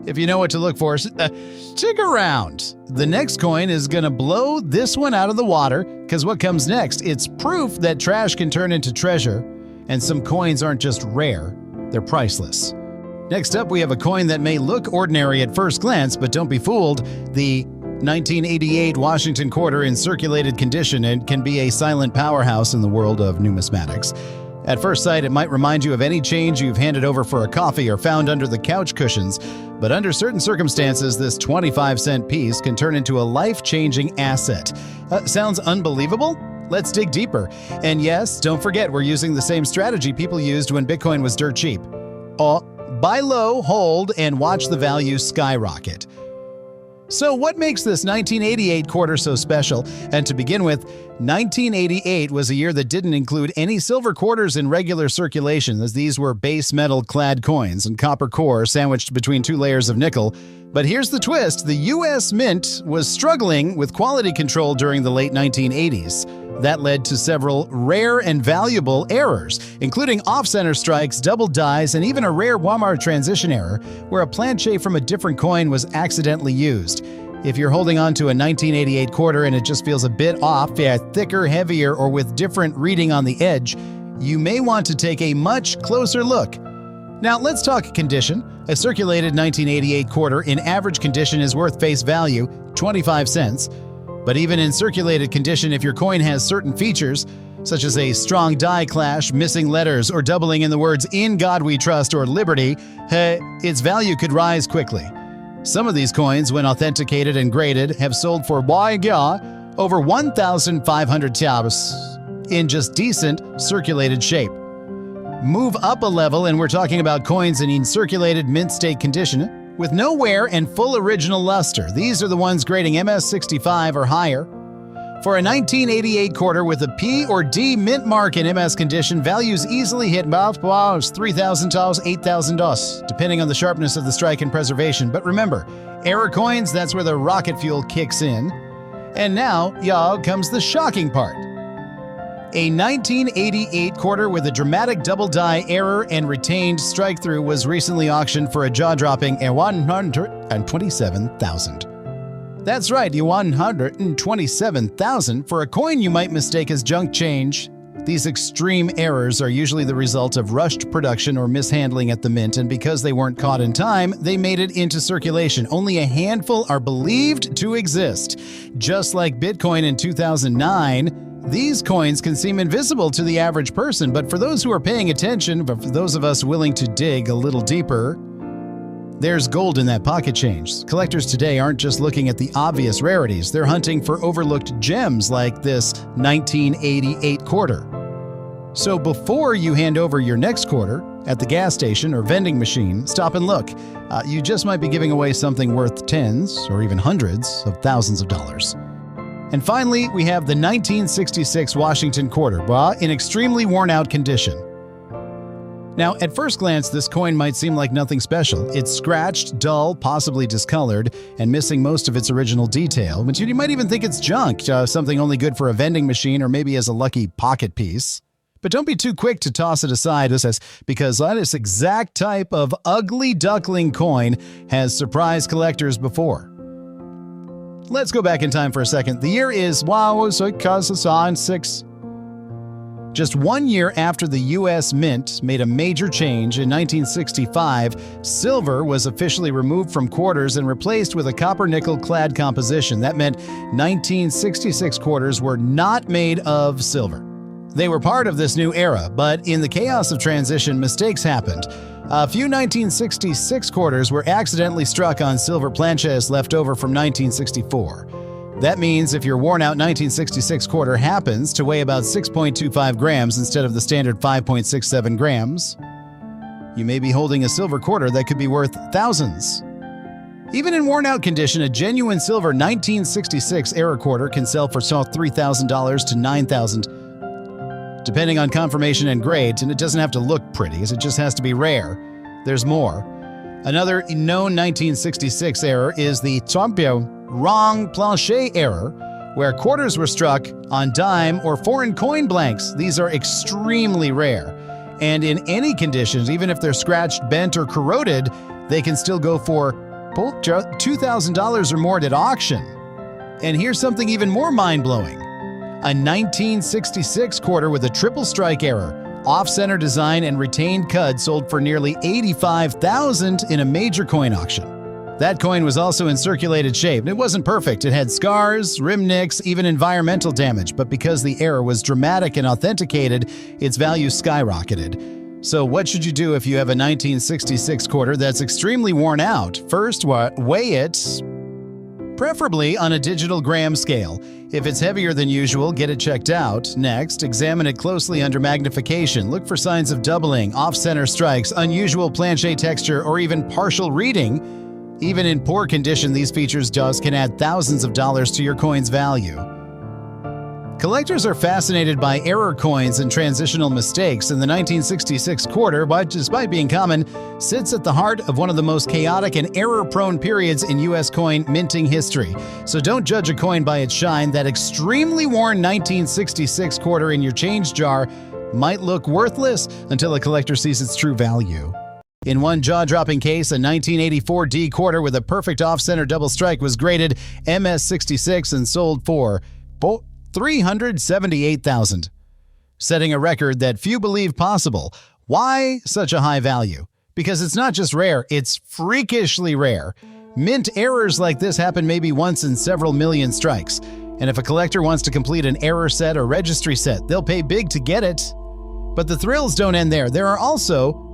if you know what to look for, stick around. The next coin is going to blow this one out of the water, because what comes next, it's proof that trash can turn into treasure, and some coins aren't just rare, they're priceless. Next up, we have a coin that may look ordinary at first glance, but don't be fooled. The 1988 Washington quarter in circulated condition and can be a silent powerhouse in the world of numismatics. At first sight, it might remind you of any change you've handed over for a coffee or found under the couch cushions, but under certain circumstances, this 25-cent piece can turn into a life-changing asset. Sounds unbelievable? Let's dig deeper. And yes, don't forget, we're using the same strategy people used when Bitcoin was dirt cheap. Buy low, hold, and watch the value skyrocket. So what makes this 1988 quarter so special? And to begin with, 1988 was a year that didn't include any silver quarters in regular circulation, as these were base metal-clad coins and copper core sandwiched between two layers of nickel. But here's the twist. The U.S. Mint was struggling with quality control during the late 1980s. That led to several rare and valuable errors, including off-center strikes, double dies, and even a rare Walmart transition error, where a planchet from a different coin was accidentally used. If you're holding on to a 1988 quarter and it just feels a bit off, thicker, heavier, or with different reading on the edge, you may want to take a much closer look. Now, let's talk condition. A circulated 1988 quarter in average condition is worth face value, 25 cents. But even in circulated condition, if your coin has certain features, such as a strong die clash, missing letters, or doubling in the words "In God We Trust" or "Liberty," its value could rise quickly. Some of these coins, when authenticated and graded, have sold for over 1,500 taels in just decent circulated shape. Move up a level, and we're talking about coins in circulated mint state condition, with no wear and full original luster. These are the ones grading MS65 or higher. For a 1988 quarter with a P or D mint mark in MS condition, values easily hit $3,000 to $8,000, depending on the sharpness of the strike and preservation. But remember, error coins, that's where the rocket fuel kicks in. And now, y'all, comes the shocking part. A 1988 quarter with a dramatic double die error and retained strike through was recently auctioned for a jaw-dropping $127,000. That's right, $127,000 for a coin you might mistake as junk change. These extreme errors are usually the result of rushed production or mishandling at the mint, and because they weren't caught in time, they made it into circulation. Only a handful are believed to exist. Just like Bitcoin in 2009, these coins can seem invisible to the average person, but for those who are paying attention, but for those of us willing to dig a little deeper, There's gold in that pocket change. Collectors today aren't just looking at the obvious rarities, they're hunting for overlooked gems like this 1988 quarter. So before you hand over your next quarter at the gas station or vending machine, stop and look. You just might be giving away something worth tens or even hundreds of thousands of dollars. And finally, we have the 1966 Washington quarter, in extremely worn-out condition. Now, at first glance, this coin might seem like nothing special. It's scratched, dull, possibly discolored, and missing most of its original detail. But you might even think it's junk, something only good for a vending machine or maybe as a lucky pocket piece. But don't be too quick to toss it aside, because this exact type of ugly duckling coin has surprised collectors before. Let's go back in time for a second. The year is 6. Just 1 year after the U.S. Mint made a major change in 1965, silver was officially removed from quarters and replaced with a copper-nickel clad composition. That meant 1966 quarters were not made of silver. They were part of this new era, but in the chaos of transition, mistakes happened. A few 1966 quarters were accidentally struck on silver planchets left over from 1964. That means if your worn-out 1966 quarter happens to weigh about 6.25 grams instead of the standard 5.67 grams, you may be holding a silver quarter that could be worth thousands. Even in worn-out condition, a genuine silver 1966 era quarter can sell for $3,000 to $9,000, depending on conformation and grade, and it doesn't have to look pretty, it just has to be rare. There's more. Another known 1966 error is the wrong planchet error, where quarters were struck on dime or foreign coin blanks. These are extremely rare. And in any conditions, even if they're scratched, bent, or corroded, they can still go for $2,000 or more at auction. And here's something even more mind-blowing. A 1966 quarter with a triple strike error, off-center design, and retained cud sold for nearly $85,000 in a major coin auction. That coin was also in circulated shape. It wasn't perfect. It had scars, rim nicks, even environmental damage, but because the error was dramatic and authenticated, its value skyrocketed. So what should you do if you have a 1966 quarter that's extremely worn out? First, weigh it, preferably on a digital gram scale. If it's heavier than usual, get it checked out. Next, examine it closely under magnification. Look for signs of doubling, off-center strikes, unusual planchet texture, or even partial reading. Even in poor condition, these features can add thousands of dollars to your coin's value. Collectors are fascinated by error coins and transitional mistakes, and the 1966 quarter, despite being common, sits at the heart of one of the most chaotic and error-prone periods in U.S. coin minting history. So don't judge a coin by its shine. That extremely worn 1966 quarter in your change jar might look worthless until a collector sees its true value. In one jaw-dropping case, a 1984 D quarter with a perfect off-center double strike was graded MS66 and sold for $378,000, setting a record that few believe possible. Why such a high value? Because it's not just rare, it's freakishly rare. Mint errors like this happen maybe once in several million strikes. And if a collector wants to complete an error set or registry set, they'll pay big to get it. But the thrills don't end there. There are also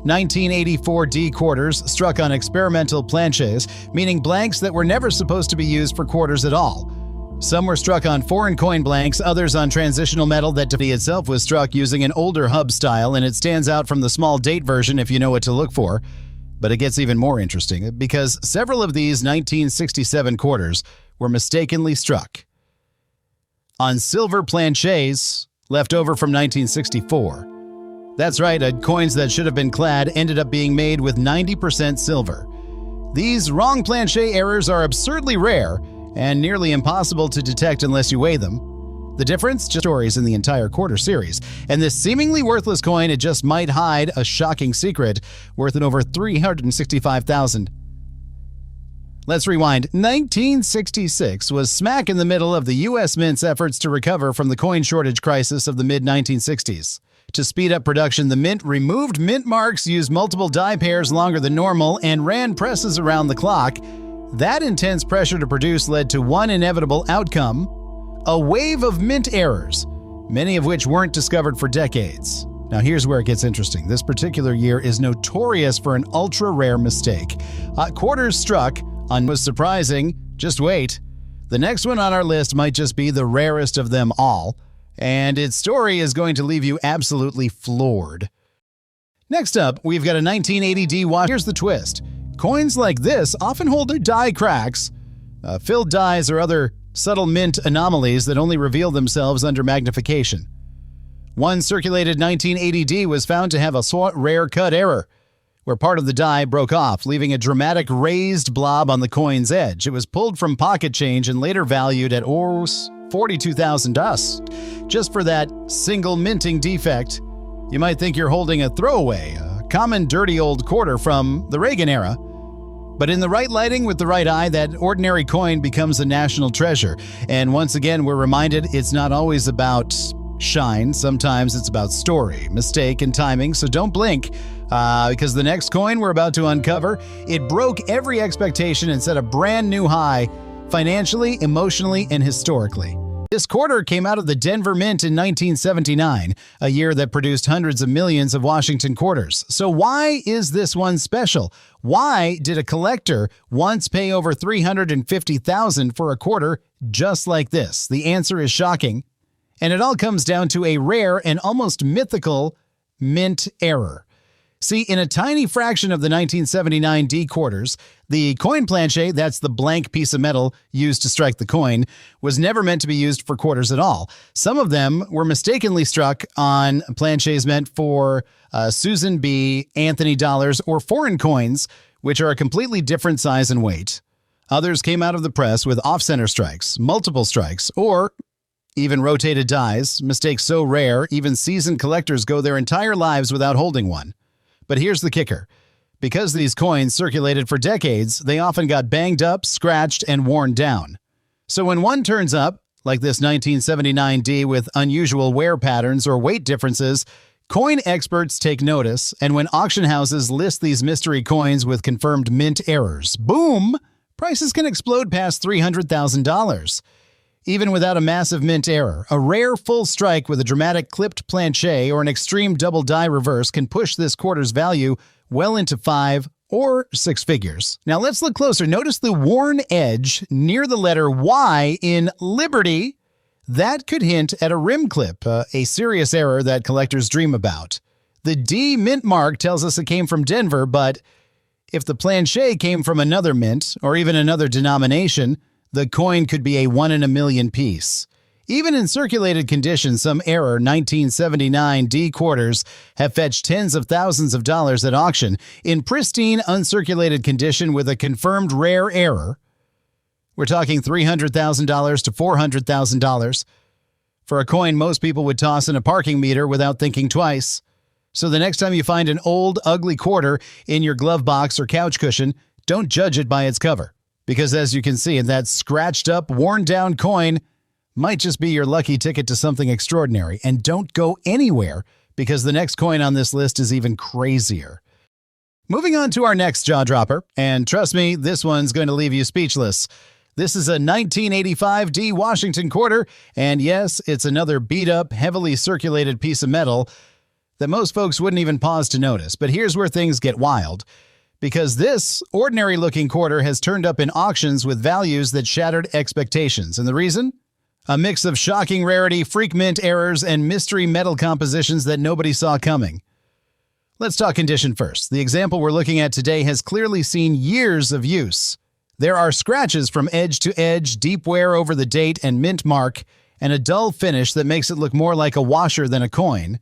1984 D quarters struck on experimental planchets, meaning blanks that were never supposed to be used for quarters at all. Some were struck on foreign coin blanks, others on transitional metal that itself was struck using an older hub style, and it stands out from the small date version if you know what to look for. But it gets even more interesting, because several of these 1967 quarters were mistakenly struck on silver planchets left over from 1964. That's right, coins that should have been clad ended up being made with 90% silver. These wrong planchet errors are absurdly rare and nearly impossible to detect unless you weigh them. The difference? Just stories in the entire quarter series. And this seemingly worthless coin, it just might hide a shocking secret worth over $365,000. Let's rewind. 1966 was smack in the middle of the U.S. Mint's efforts to recover from the coin shortage crisis of the mid-1960s. To speed up production, the Mint removed mint marks, used multiple die pairs longer than normal, and ran presses around the clock. That intense pressure to produce led to one inevitable outcome: a wave of mint errors, many of which weren't discovered for decades. Now here's where it gets interesting. This particular year is notorious for an ultra-rare mistake. Quarters struck on was surprising. Just wait. The next one on our list might just be the rarest of them all, and its story is going to leave you absolutely floored. Next up, we've got a 1980 watch. Here's the twist. Coins like this often hold their die cracks, filled dies or other subtle mint anomalies that only reveal themselves under magnification. One circulated 1980D was found to have a rare cut error, where part of the die broke off, leaving a dramatic raised blob on the coin's edge. It was pulled from pocket change and later valued at $42,000 just for that single minting defect. You might think you're holding a throwaway, a common dirty old quarter from the Reagan era. But in the right lighting with the right eye, that ordinary coin becomes a national treasure. And once again, we're reminded it's not always about shine. Sometimes it's about story, mistake, and timing. So don't blink, because the next coin we're about to uncover, it broke every expectation and set a brand new high financially, emotionally, and historically. This quarter came out of the Denver Mint in 1979, a year that produced hundreds of millions of Washington quarters. So why is this one special? Why did a collector once pay over $350,000 for a quarter just like this? The answer is shocking, and it all comes down to a rare and almost mythical mint error. See, in a tiny fraction of the 1979 D quarters, the coin planchet, that's the blank piece of metal used to strike the coin, was never meant to be used for quarters at all. Some of them were mistakenly struck on planchets meant for Susan B. Anthony dollars or foreign coins, which are a completely different size and weight. Others came out of the press with off-center strikes, multiple strikes, or even rotated dies, mistakes so rare even seasoned collectors go their entire lives without holding one. But here's the kicker. Because these coins circulated for decades, they often got banged up, scratched, and worn down. So when one turns up, like this 1979 D with unusual wear patterns or weight differences, coin experts take notice, and when auction houses list these mystery coins with confirmed mint errors, boom, prices can explode past $300,000. Even without a massive mint error, a rare full strike with a dramatic clipped planchet or an extreme double die reverse can push this quarter's value well into 5 or 6 figures. Now let's look closer. Notice the worn edge near the letter Y in Liberty. That could hint at a rim clip, a serious error that collectors dream about. The D mint mark tells us it came from Denver, but if the planchet came from another mint or even another denomination, the coin could be a 1 in a million piece. Even in circulated condition, some error 1979 D quarters have fetched tens of thousands of dollars at auction. In pristine, uncirculated condition with a confirmed rare error, we're talking $300,000 to $400,000 for a coin most people would toss in a parking meter without thinking twice. So the next time you find an old, ugly quarter in your glove box or couch cushion, don't judge it by its cover. Because as you can see, that scratched up, worn down coin might just be your lucky ticket to something extraordinary. And don't go anywhere, because the next coin on this list is even crazier. Moving on to our next jaw dropper, and trust me, this one's going to leave you speechless. This is a 1985 D Washington quarter, and yes, it's another beat-up, heavily circulated piece of metal that most folks wouldn't even pause to notice. But here's where things get wild. Because this ordinary-looking quarter has turned up in auctions with values that shattered expectations. And the reason? A mix of shocking rarity, freak mint errors, and mystery metal compositions that nobody saw coming. Let's talk condition first. The example we're looking at today has clearly seen years of use. There are scratches from edge to edge, deep wear over the date and mint mark, and a dull finish that makes it look more like a washer than a coin.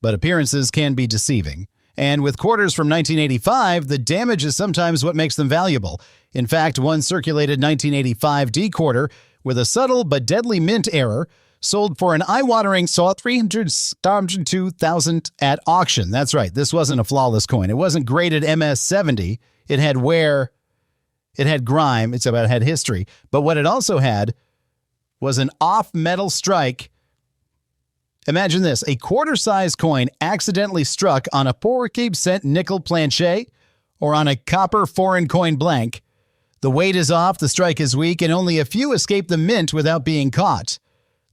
But appearances can be deceiving. And with quarters from 1985, the damage is sometimes what makes them valuable. In fact, one circulated 1985 D quarter with a subtle but deadly mint error sold for an eye-watering $302,000 at auction. That's right, this wasn't a flawless coin. It wasn't graded MS-70. It had wear, it had grime, it had history. But what it also had was an off-metal strike. Imagine this, a quarter-sized coin accidentally struck on a 4-cent nickel planchet or on a copper foreign coin blank. The weight is off, the strike is weak, and only a few escape the mint without being caught.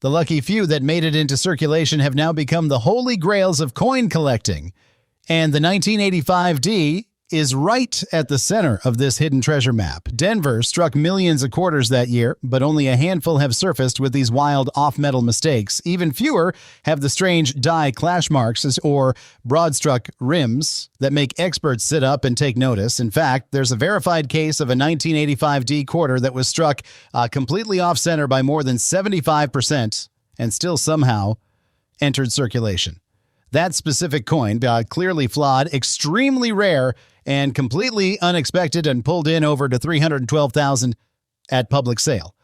The lucky few that made it into circulation have now become the holy grails of coin collecting. And the 1985D is right at the center of this hidden treasure map. Denver struck millions of quarters that year, but only a handful have surfaced with these wild off-metal mistakes. Even fewer have the strange die clash marks or broad-struck rims that make experts sit up and take notice. In fact, there's a verified case of a 1985D quarter that was struck completely off-center by more than 75% and still somehow entered circulation. That specific coin, clearly flawed, extremely rare, and completely unexpected, and pulled in over to $312,000 at public sale.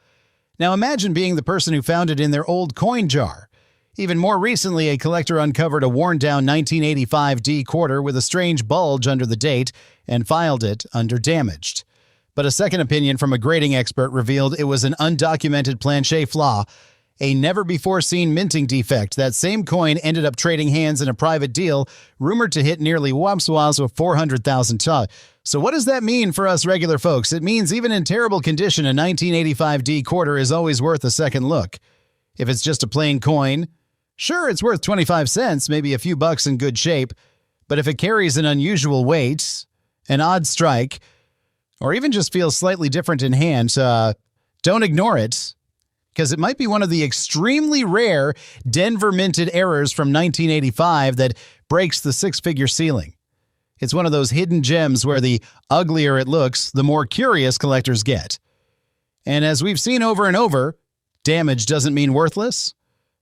Now imagine being the person who found it in their old coin jar. Even more recently, a collector uncovered a worn-down 1985D quarter with a strange bulge under the date and filed it under damaged. But a second opinion from a grading expert revealed it was an undocumented planchet flaw, a never-before-seen minting defect. That same coin ended up trading hands in a private deal, rumored to hit nearly $400,000. So what does that mean for us regular folks? It means even in terrible condition, a 1985D quarter is always worth a second look. If it's just a plain coin, sure, it's worth 25 cents, maybe a few bucks in good shape. But if it carries an unusual weight, an odd strike, or even just feels slightly different in hand, don't ignore it, because it might be one of the extremely rare Denver minted errors from 1985 that breaks the six-figure ceiling. It's one of those hidden gems where the uglier it looks, the more curious collectors get. And as we've seen over and over, damage doesn't mean worthless.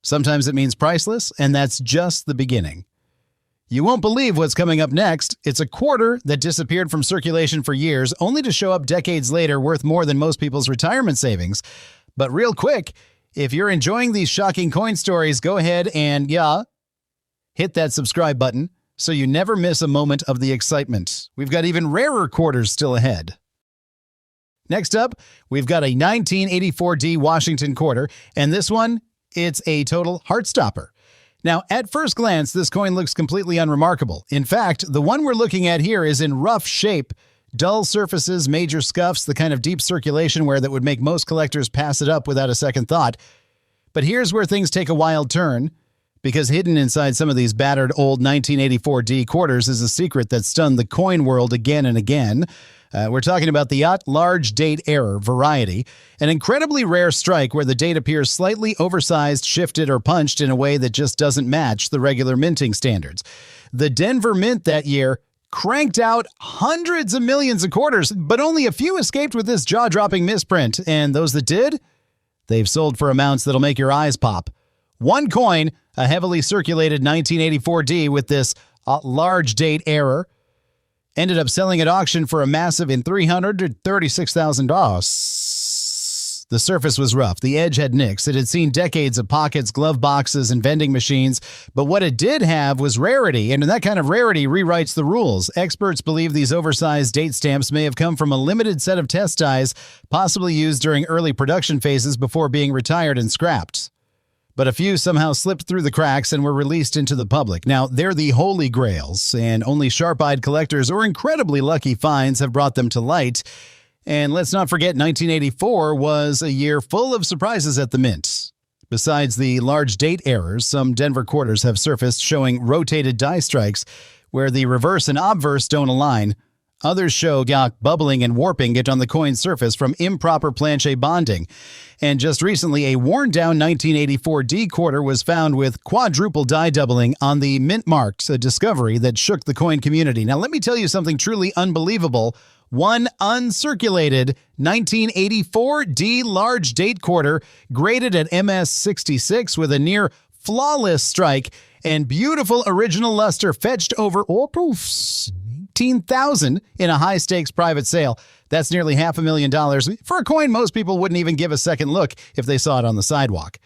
Sometimes it means priceless, and that's just the beginning. You won't believe what's coming up next. It's a quarter that disappeared from circulation for years, only to show up decades later worth more than most people's retirement savings. But real quick, if you're enjoying these shocking coin stories, go ahead and, hit that subscribe button so you never miss a moment of the excitement. We've got even rarer quarters still ahead. Next up, we've got a 1984D Washington quarter, and this one, it's a total heartstopper. Now, at first glance, this coin looks completely unremarkable. In fact, the one we're looking at here is in rough shape. Dull surfaces, major scuffs, the kind of deep circulation wear that would make most collectors pass it up without a second thought. But here's where things take a wild turn, because hidden inside some of these battered old 1984D quarters is a secret that stunned the coin world again and again. We're talking about the large date error, rarity, an incredibly rare strike where the date appears slightly oversized, shifted, or punched in a way that just doesn't match the regular minting standards. The Denver Mint that year cranked out hundreds of millions of quarters, but only a few escaped with this jaw-dropping misprint, and those that did, they've sold for amounts that'll make your eyes pop. One coin, a heavily circulated 1984D with this large date error, ended up selling at auction for a massive $336,000. The surface was rough. The edge had nicks. It had seen decades of pockets, glove boxes, and vending machines. But what it did have was rarity, and that kind of rarity rewrites the rules. Experts believe these oversized date stamps may have come from a limited set of test dies, possibly used during early production phases before being retired and scrapped. But a few somehow slipped through the cracks and were released into the public. Now, they're the holy grails, and only sharp-eyed collectors or incredibly lucky finds have brought them to light. And let's not forget 1984 was a year full of surprises at the mint. Besides the large date errors, some Denver quarters have surfaced showing rotated die strikes where the reverse and obverse don't align. Others show bubbling and warping it on the coin's surface from improper planchet bonding. And just recently, a worn-down 1984D quarter was found with quadruple die doubling on the mint-marked, a discovery that shook the coin community. Now, let me tell you something truly unbelievable. One uncirculated 1984D large date quarter graded at MS66 with a near flawless strike and beautiful original luster fetched over $18,000 in a high-stakes private sale. That's nearly $500,000 for a coin most people wouldn't even give a second look if they saw it on the sidewalk.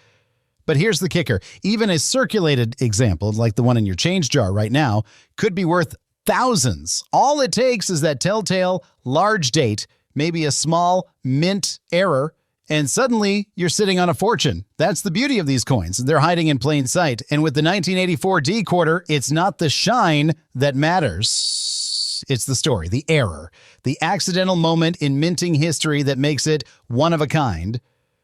But here's the kicker. Even a circulated example, like the one in your change jar right now, could be worth thousands. All it takes is that telltale large date, maybe a small mint error, and suddenly you're sitting on a fortune. That's the beauty of these coins. They're hiding in plain sight. And with the 1984D quarter, it's not the shine that matters. It's the story, the error, the accidental moment in minting history that makes it one of a kind.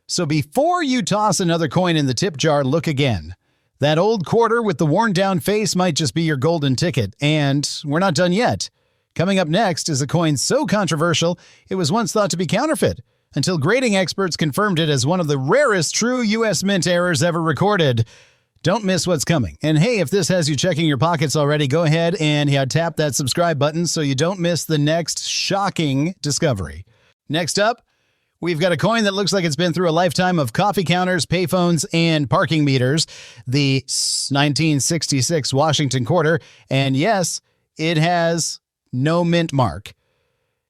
So before you toss another coin in the tip jar, look again. That old quarter with the worn-down face might just be your golden ticket, and we're not done yet. Coming up next is a coin so controversial it was once thought to be counterfeit, until grading experts confirmed it as one of the rarest true U.S. Mint errors ever recorded. Don't miss what's coming. And hey, if this has you checking your pockets already, go ahead and tap that subscribe button so you don't miss the next shocking discovery. Next up, we've got a coin that looks like it's been through a lifetime of coffee counters, payphones, and parking meters, the 1966 Washington quarter, and yes, it has no mint mark.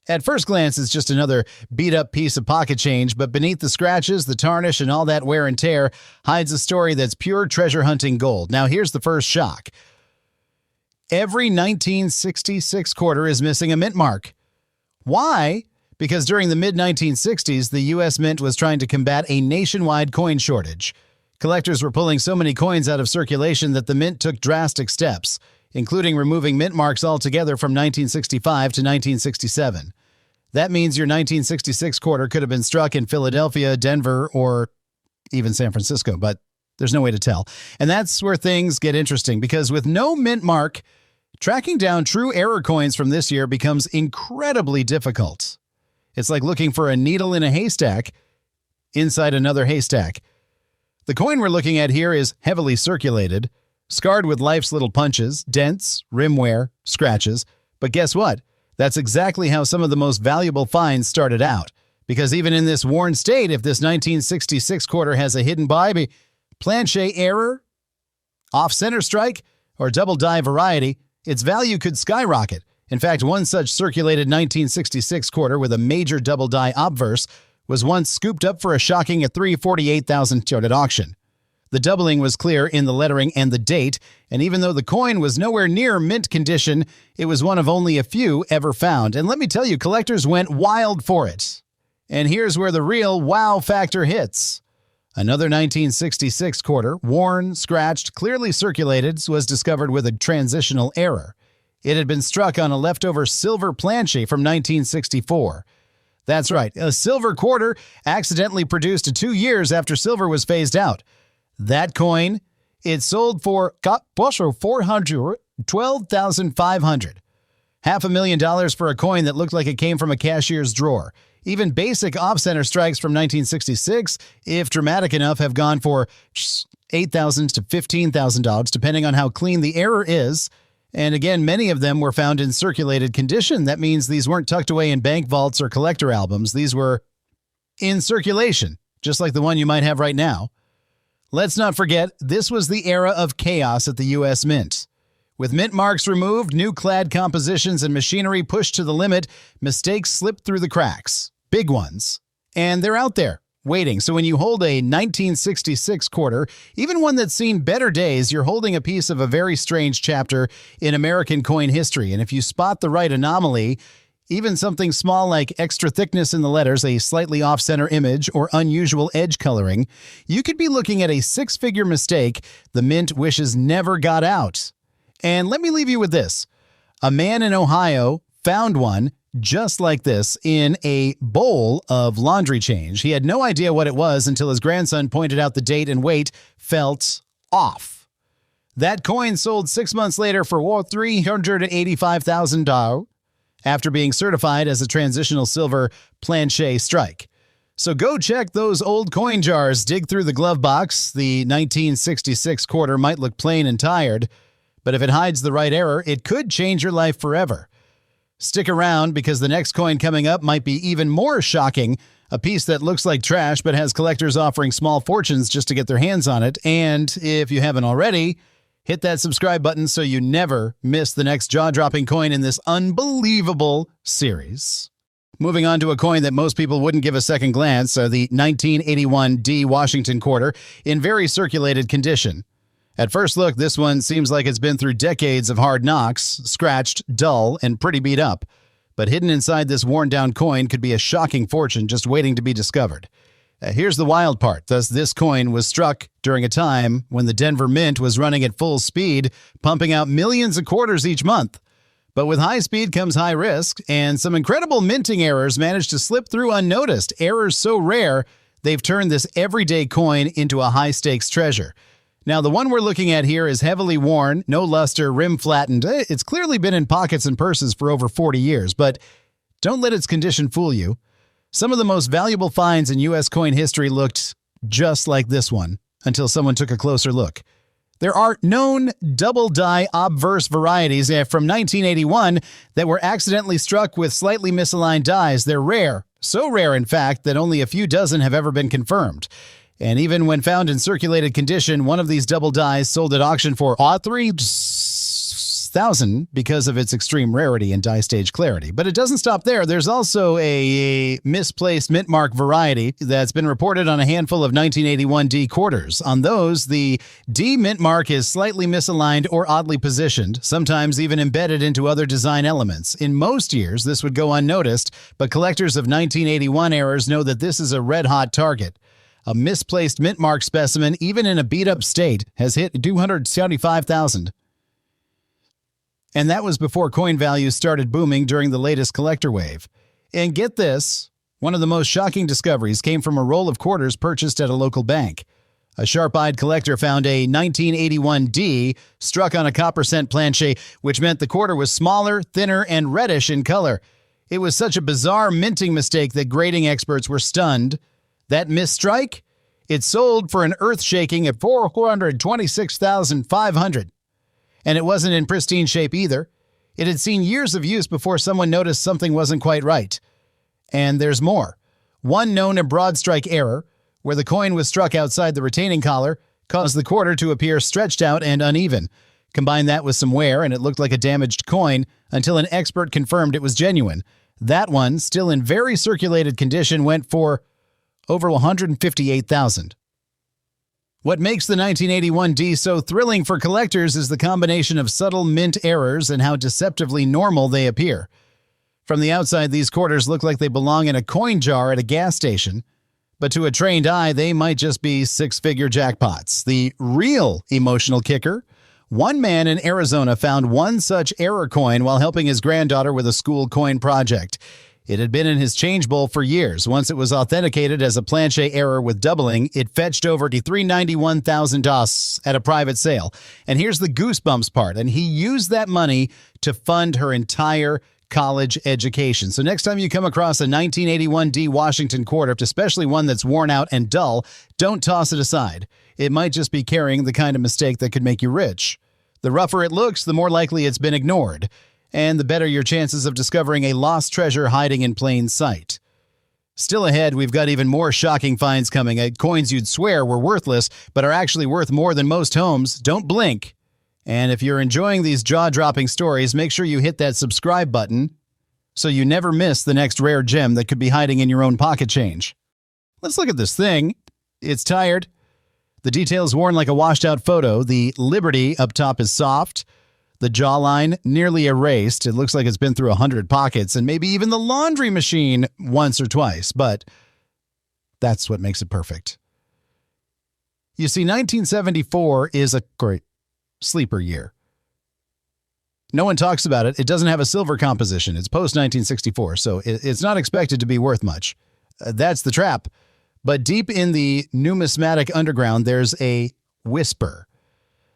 At first glance, it's just another beat-up piece of pocket change, but beneath the scratches, the tarnish, and all that wear and tear hides a story that's pure treasure-hunting gold. Now, here's the first shock. Every 1966 quarter is missing a mint mark. Why? Because during the mid-1960s, the U.S. Mint was trying to combat a nationwide coin shortage. Collectors were pulling so many coins out of circulation that the Mint took drastic steps, including removing mint marks altogether from 1965 to 1967. That means your 1966 quarter could have been struck in Philadelphia, Denver, or even San Francisco, but there's no way to tell. And that's where things get interesting, because with no mint mark, tracking down true error coins from this year becomes incredibly difficult. It's like looking for a needle in a haystack inside another haystack. The coin we're looking at here is heavily circulated, scarred with life's little punches, dents, rim wear, scratches. But guess what? That's exactly how some of the most valuable finds started out. Because even in this worn state, if this 1966 quarter has a hidden buy, planchet error, off-center strike, or double die variety, its value could skyrocket. In fact, one such circulated 1966 quarter with a major double die obverse was once scooped up for a shocking $348,000 at auction. The doubling was clear in the lettering and the date, and even though the coin was nowhere near mint condition, it was one of only a few ever found. And let me tell you, collectors went wild for it. And here's where the real wow factor hits. Another 1966 quarter, worn, scratched, clearly circulated, was discovered with a transitional error. It had been struck on a leftover silver planchet from 1964. That's right, a silver quarter accidentally produced 2 years after silver was phased out. That coin, it sold for $412,500. $500,000 for a coin that looked like it came from a cashier's drawer. Even basic off-center strikes from 1966, if dramatic enough, have gone for $8,000 to $15,000, depending on how clean the error is. And again, many of them were found in circulated condition. That means these weren't tucked away in bank vaults or collector albums. These were in circulation, just like the one you might have right now. Let's not forget, this was the era of chaos at the U.S. Mint. With mint marks removed, new clad compositions and machinery pushed to the limit, mistakes slipped through the cracks. Big ones. And they're out there, waiting. So when you hold a 1966 quarter, even one that's seen better days, you're holding a piece of a very strange chapter in American coin history. And if you spot the right anomaly, even something small like extra thickness in the letters, a slightly off-center image, or unusual edge coloring, you could be looking at a six-figure mistake the Mint wishes never got out. And let me leave you with this. A man in Ohio found one just like this in a bowl of laundry change. He had no idea what it was until his grandson pointed out the date and weight felt off. That coin sold 6 months later for $385,000 after being certified as a transitional silver planchet strike. So go check those old coin jars, dig through the glove box. The 1966 quarter might look plain and tired, but if it hides the right error, it could change your life forever. Stick around, because the next coin coming up might be even more shocking, a piece that looks like trash but has collectors offering small fortunes just to get their hands on it. And if you haven't already, hit that subscribe button so you never miss the next jaw-dropping coin in this unbelievable series. Moving on to a coin that most people wouldn't give a second glance, the 1981 D Washington quarter, in very circulated condition. At first look, this one seems like it's been through decades of hard knocks, scratched, dull, and pretty beat up. But hidden inside this worn-down coin could be a shocking fortune just waiting to be discovered. Here's the wild part. Thus, this coin was struck during a time when the Denver Mint was running at full speed, pumping out millions of quarters each month. But with high speed comes high risk, and some incredible minting errors managed to slip through unnoticed, errors so rare They've turned this everyday coin into a high-stakes treasure. Now, the one we're looking at here is heavily worn, no luster, rim flattened. It's clearly been in pockets and purses for over 40 years, but don't let its condition fool you. Some of the most valuable finds in U.S. coin history looked just like this one until someone took a closer look. There are known double-die obverse varieties from 1981 that were accidentally struck with slightly misaligned dies. They're rare, so rare, in fact, that only a few dozen have ever been confirmed. And even when found in circulated condition, one of these double dies sold at auction for $3,000 because of its extreme rarity and die stage clarity. But it doesn't stop there. There's also a misplaced mint mark variety that's been reported on a handful of 1981 D quarters. On those, the D mint mark is slightly misaligned or oddly positioned, sometimes even embedded into other design elements. In most years, this would go unnoticed, but collectors of 1981 errors know that this is a red-hot target. A misplaced mint mark specimen, even in a beat-up state, has hit $275,000. And that was before coin values started booming during the latest collector wave. And get this, one of the most shocking discoveries came from a roll of quarters purchased at a local bank. A sharp-eyed collector found a 1981 D struck on a copper cent planchet, which meant the quarter was smaller, thinner, and reddish in color. It was such a bizarre minting mistake that grading experts were stunned. That misstrike? It sold for an earth-shaking at $426,500. And it wasn't in pristine shape either. It had seen years of use before someone noticed something wasn't quite right. And there's more. One known a broad strike error, where the coin was struck outside the retaining collar, caused the quarter to appear stretched out and uneven. Combine that with some wear, and it looked like a damaged coin until an expert confirmed it was genuine. That one, still in very circulated condition, went for over $158,000. What makes the 1981 D so thrilling for collectors is the combination of subtle mint errors and how deceptively normal they appear. From the outside, these quarters look like they belong in a coin jar at a gas station, but to a trained eye, they might just be six-figure jackpots. The real emotional kicker? One man in Arizona found one such error coin while helping his granddaughter with a school coin project. It had been in his change bowl for years. Once it was authenticated as a planchet error with doubling, it fetched over $391,000 at a private sale. And here's the goosebumps part. And he used that money to fund her entire college education. So next time you come across a 1981 D Washington quarter, especially one that's worn out and dull, don't toss it aside. It might just be carrying the kind of mistake that could make you rich. The rougher it looks, the more likely it's been ignored, and the better your chances of discovering a lost treasure hiding in plain sight. Still ahead, we've got even more shocking finds coming. Coins you'd swear were worthless, but are actually worth more than most homes. Don't blink. And if you're enjoying these jaw-dropping stories, make sure you hit that subscribe button so you never miss the next rare gem that could be hiding in your own pocket change. Let's look at this thing. It's tired. The detail's worn like a washed-out photo. The Liberty up top is soft. The jawline nearly erased. It looks like it's been through 100 pockets and maybe even the laundry machine once or twice, but that's what makes it perfect. You see, 1974 is a great sleeper year. No one talks about it. It doesn't have a silver composition. It's post-1964, so it's not expected to be worth much. That's the trap. But deep in the numismatic underground, there's a whisper.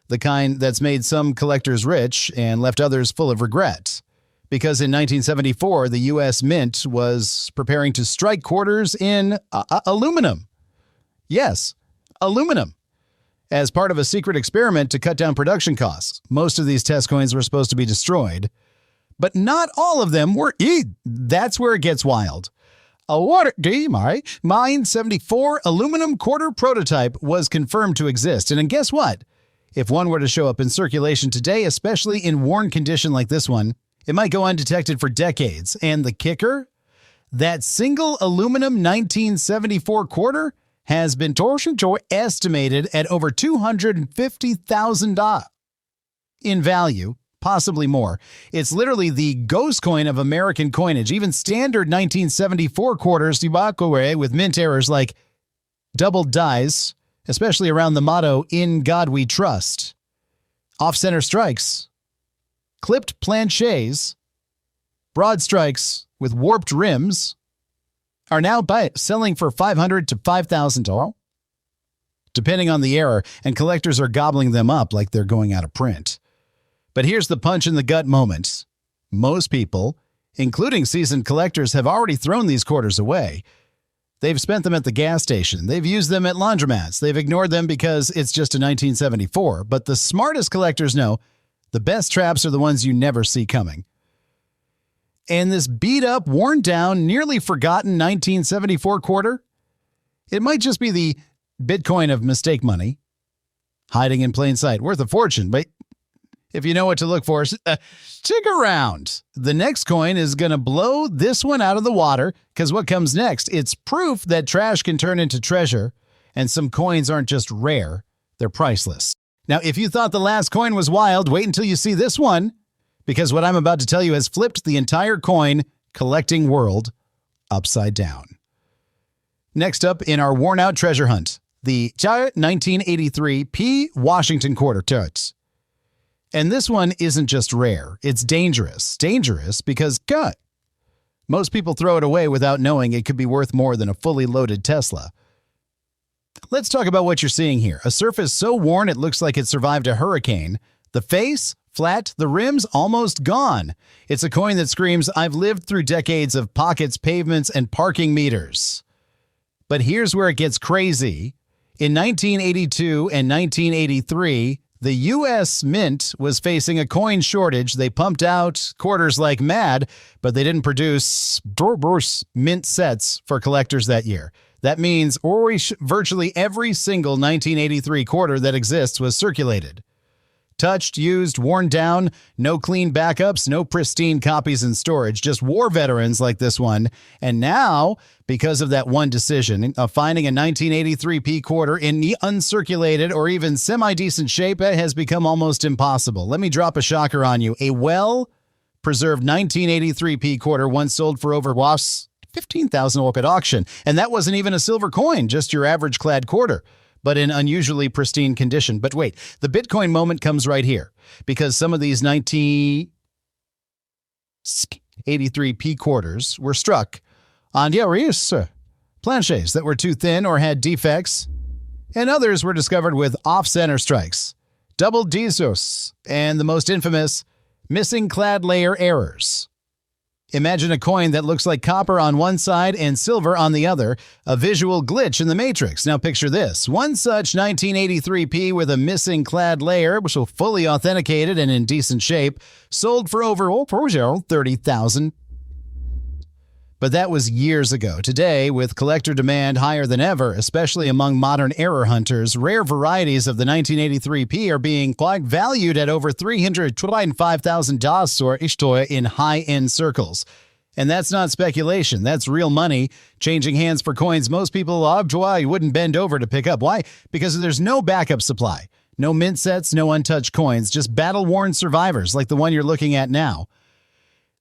The kind that's made some collectors rich and left others full of regret. Because in 1974, the U.S. Mint was preparing to strike quarters in aluminum. Yes, aluminum. As part of a secret experiment to cut down production costs. Most of these test coins were supposed to be destroyed. But not all of them were. That's where it gets wild. My 74 aluminum quarter prototype was confirmed to exist. And guess what? If one were to show up in circulation today, especially in worn condition like this one, it might go undetected for decades. And the kicker? That single aluminum 1974 quarter has been estimated at over $250,000 in value, possibly more. It's literally the ghost coin of American coinage. Even standard 1974 quarters with mint errors like double dies, especially around the motto, "In God We Trust." Off-center strikes, clipped planchets, broad strikes with warped rims, are now selling for $500 to $5,000, depending on the error, and collectors are gobbling them up like they're going out of print. But here's the punch-in-the-gut moment. Most people, including seasoned collectors, have already thrown these quarters away. They've spent them at the gas station. They've used them at laundromats. They've ignored them because it's just a 1974. But the smartest collectors know the best traps are the ones you never see coming. And this beat-up, worn-down, nearly forgotten 1974 quarter, it might just be the Bitcoin of mistake money, hiding in plain sight, worth a fortune. But if you know what to look for, stick around. The next coin is going to blow this one out of the water, because what comes next, it's proof that trash can turn into treasure, and some coins aren't just rare, they're priceless. Now, if you thought the last coin was wild, wait until you see this one, because what I'm about to tell you has flipped the entire coin collecting world upside down. Next up in our worn-out treasure hunt, the 1983 P. Washington quarter totes. And this one isn't just rare, it's dangerous. Dangerous because, most people throw it away without knowing it could be worth more than a fully loaded Tesla. Let's talk about what you're seeing here. A surface so worn it looks like it survived a hurricane. The face, flat, the rim's almost gone. It's a coin that screams, I've lived through decades of pockets, pavements, and parking meters. But here's where it gets crazy. In 1982 and 1983, the U.S. Mint was facing a coin shortage. They pumped out quarters like mad, but they didn't produce mint sets for collectors that year. That means virtually every single 1983 quarter that exists was circulated. Touched, used, worn down, no clean backups, no pristine copies in storage, just war veterans like this one. And now, because of that one decision of finding a 1983 P quarter in uncirculated or even semi-decent shape, it has become almost impossible. Let me drop a shocker on you. A well-preserved 1983 P quarter once sold for over $15,000 at auction. And that wasn't even a silver coin, just your average clad quarter, but in unusually pristine condition. But wait, the Bitcoin moment comes right here, because some of these 1983 P quarters were struck on planchets that were too thin or had defects, and others were discovered with off-center strikes, double Dizos, and the most infamous missing clad layer errors. Imagine a coin that looks like copper on one side and silver on the other, a visual glitch in the matrix. Now picture this. One such 1983 P with a missing clad layer, which was fully authenticated and in decent shape, sold for over $30,000. But that was years ago. Today, with collector demand higher than ever, especially among modern error hunters, rare varieties of the 1983 P are being valued at over $325,000 in high-end circles. And that's not speculation. That's real money changing hands for coins most people wouldn't bend over to pick up. Why? Because there's no backup supply. No mint sets, no untouched coins, just battle-worn survivors like the one you're looking at now.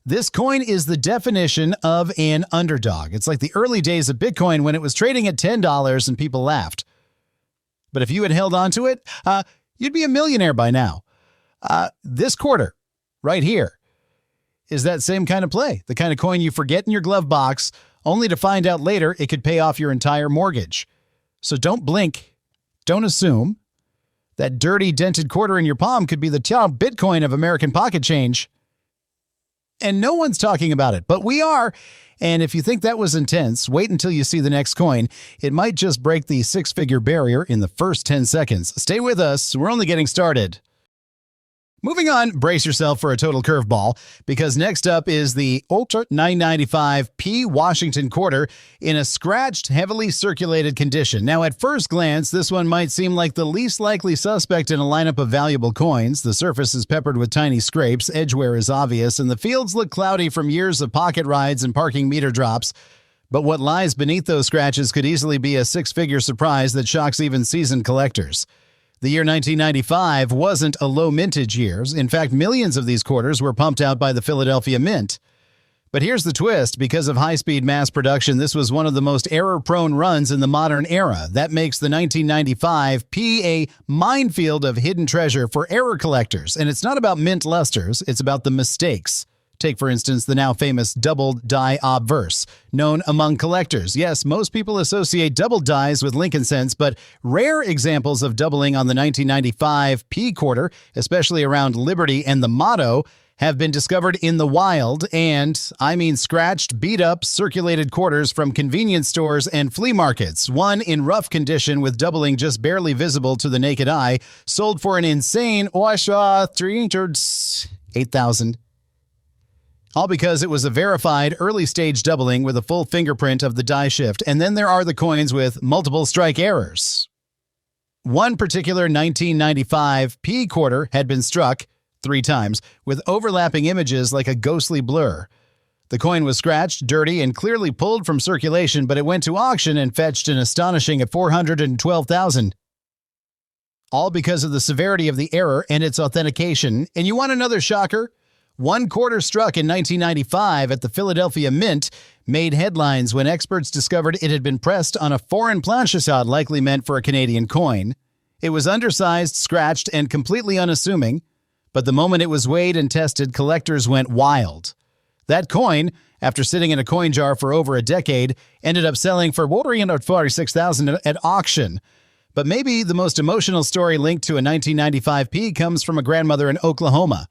This coin is the definition of an underdog. It's like the early days of Bitcoin when it was trading at $10 and people laughed. But if you had held on to it, you'd be a millionaire by now. This quarter, right here, is that same kind of play. The kind of coin you forget in your glove box, only to find out later it could pay off your entire mortgage. So don't blink. Don't assume. That dirty, dented quarter in your palm could be the Bitcoin of American pocket change. And no one's talking about it, but we are. And if you think that was intense, wait until you see the next coin. It might just break the six-figure barrier in the first 10 seconds. Stay with us. We're only getting started. Moving on, brace yourself for a total curveball, because next up is the Ultra 995 P Washington quarter in a scratched, heavily circulated condition. Now, at first glance, this one might seem like the least likely suspect in a lineup of valuable coins. The surface is peppered with tiny scrapes, edge wear is obvious, and the fields look cloudy from years of pocket rides and parking meter drops. But what lies beneath those scratches could easily be a six-figure surprise that shocks even seasoned collectors. The year 1995 wasn't a low mintage year. In fact, millions of these quarters were pumped out by the Philadelphia Mint. But here's the twist. Because of high-speed mass production, this was one of the most error-prone runs in the modern era. That makes the 1995 P a minefield of hidden treasure for error collectors. And it's not about mint lusters. It's about the mistakes. Take, for instance, the now famous double die obverse, known among collectors. Yes, most people associate double dies with Lincoln cents, but rare examples of doubling on the 1995 P quarter, especially around Liberty and the motto, have been discovered in the wild, and I mean scratched, beat-up, circulated quarters from convenience stores and flea markets. One in rough condition with doubling just barely visible to the naked eye, sold for an insane $308,000. All because it was a verified early-stage doubling with a full fingerprint of the die shift. And then there are the coins with multiple strike errors. One particular 1995 P quarter had been struck 3 times with overlapping images like a ghostly blur. The coin was scratched, dirty, and clearly pulled from circulation, but it went to auction and fetched an astonishing at $412,000. All because of the severity of the error and its authentication. And you want another shocker? One quarter struck in 1995 at the Philadelphia Mint made headlines when experts discovered it had been pressed on a foreign planchet likely meant for a Canadian coin. It was undersized, scratched, and completely unassuming, but the moment it was weighed and tested, collectors went wild. That coin, after sitting in a coin jar for over a decade, ended up selling for $446,000 at auction. But maybe the most emotional story linked to a 1995 P comes from a grandmother in Oklahoma.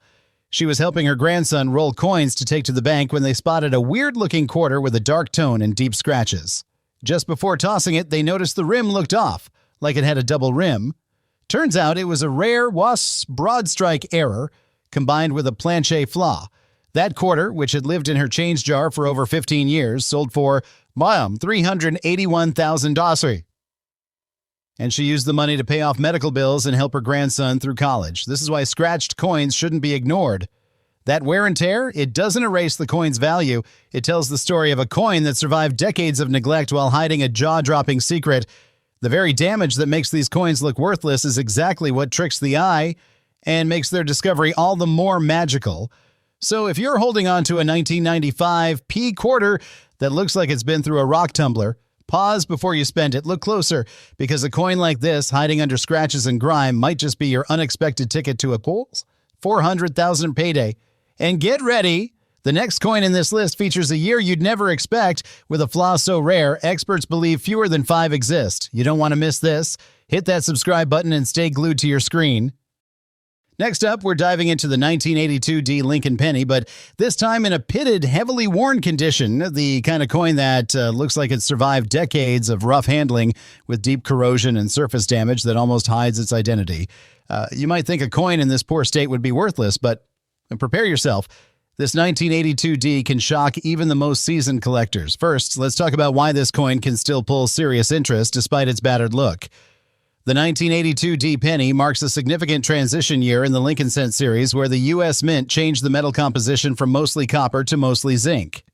She was helping her grandson roll coins to take to the bank when they spotted a weird-looking quarter with a dark tone and deep scratches. Just before tossing it, they noticed the rim looked off, like it had a double rim. Turns out it was a rare broad strike error combined with a planchet flaw. That quarter, which had lived in her change jar for over 15 years, sold for $381,000. And she used the money to pay off medical bills and help her grandson through college. This is why scratched coins shouldn't be ignored. That wear and tear, it doesn't erase the coin's value. It tells the story of a coin that survived decades of neglect while hiding a jaw-dropping secret. The very damage that makes these coins look worthless is exactly what tricks the eye and makes their discovery all the more magical. So if you're holding on to a 1995 P quarter that looks like it's been through a rock tumbler, pause before you spend it. Look closer, because a coin like this, hiding under scratches and grime, might just be your unexpected ticket to a $400,000 payday. And get ready. The next coin in this list features a year you'd never expect with a flaw so rare, experts believe fewer than 5 exist. You don't want to miss this. Hit that subscribe button and stay glued to your screen. Next up, we're diving into the 1982 D Lincoln penny, but this time in a pitted, heavily worn condition, the kind of coin that looks like it survived decades of rough handling with deep corrosion and surface damage that almost hides its identity. You might think a coin in this poor state would be worthless, but prepare yourself. This 1982 D can shock even the most seasoned collectors. First, let's talk about why this coin can still pull serious interest despite its battered look. The 1982 D penny marks a significant transition year in the Lincoln cent series where the U.S. Mint changed the metal composition from mostly copper to mostly zinc.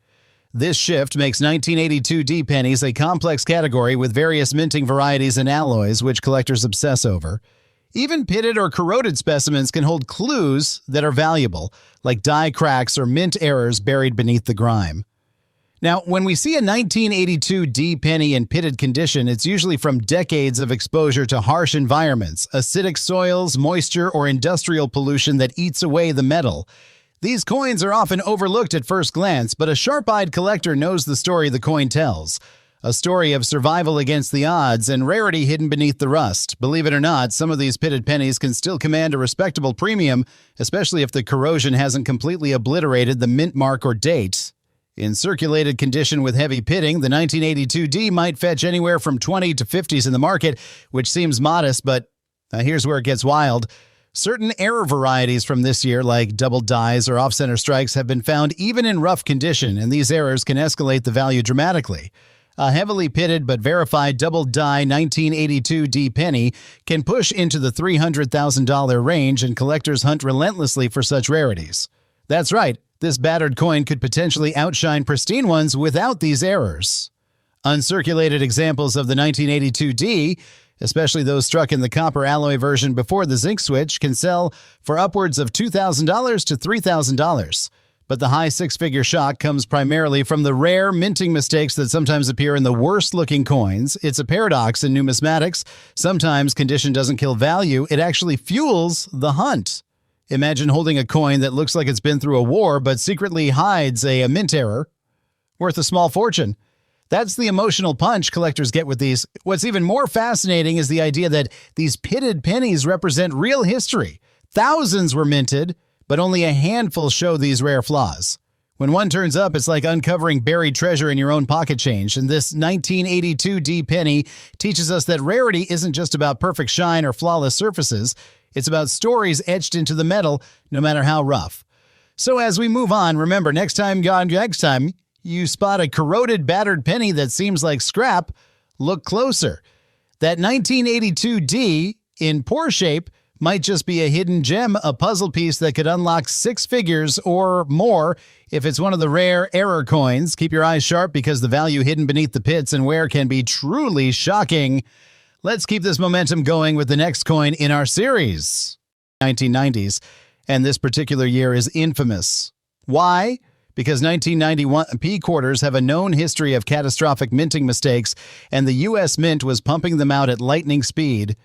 This shift makes 1982 D pennies a complex category with various minting varieties and alloys which collectors obsess over. Even pitted or corroded specimens can hold clues that are valuable, like die cracks or mint errors buried beneath the grime. Now, when we see a 1982 D penny in pitted condition, it's usually from decades of exposure to harsh environments, acidic soils, moisture, or industrial pollution that eats away the metal. These coins are often overlooked at first glance, but a sharp-eyed collector knows the story the coin tells. A story of survival against the odds and rarity hidden beneath the rust. Believe it or not, some of these pitted pennies can still command a respectable premium, especially if the corrosion hasn't completely obliterated the mint mark or date. In circulated condition with heavy pitting, the 1982 D might fetch anywhere from 20 to 50s in the market, which seems modest, but here's where it gets wild. Certain error varieties from this year, like double dies or off-center strikes, have been found even in rough condition, and these errors can escalate the value dramatically. A heavily pitted but verified double die 1982 D penny can push into the $300,000 range, and collectors hunt relentlessly for such rarities. That's right. This battered coin could potentially outshine pristine ones without these errors. Uncirculated examples of the 1982 D, especially those struck in the copper alloy version before the zinc switch, can sell for upwards of $2,000 to $3,000. But the high six-figure shock comes primarily from the rare minting mistakes that sometimes appear in the worst-looking coins. It's a paradox in numismatics. Sometimes condition doesn't kill value, it actually fuels the hunt. Imagine holding a coin that looks like it's been through a war but secretly hides a mint error worth a small fortune. That's the emotional punch collectors get with these. What's even more fascinating is the idea that these pitted pennies represent real history. Thousands were minted, but only a handful show these rare flaws. When one turns up, it's like uncovering buried treasure in your own pocket change. And this 1982 D penny teaches us that rarity isn't just about perfect shine or flawless surfaces. It's about stories etched into the metal, no matter how rough. So as we move on, remember, next time you spot a corroded, battered penny that seems like scrap, look closer. That 1982 D in poor shape might just be a hidden gem, a puzzle piece that could unlock 6 figures or more if it's one of the rare error coins. Keep your eyes sharp because the value hidden beneath the pits and wear can be truly shocking. Let's keep this momentum going with the next coin in our series. 1990s, and this particular year is infamous. Why? Because 1991 P quarters have a known history of catastrophic minting mistakes, and the U.S. Mint was pumping them out at lightning speed,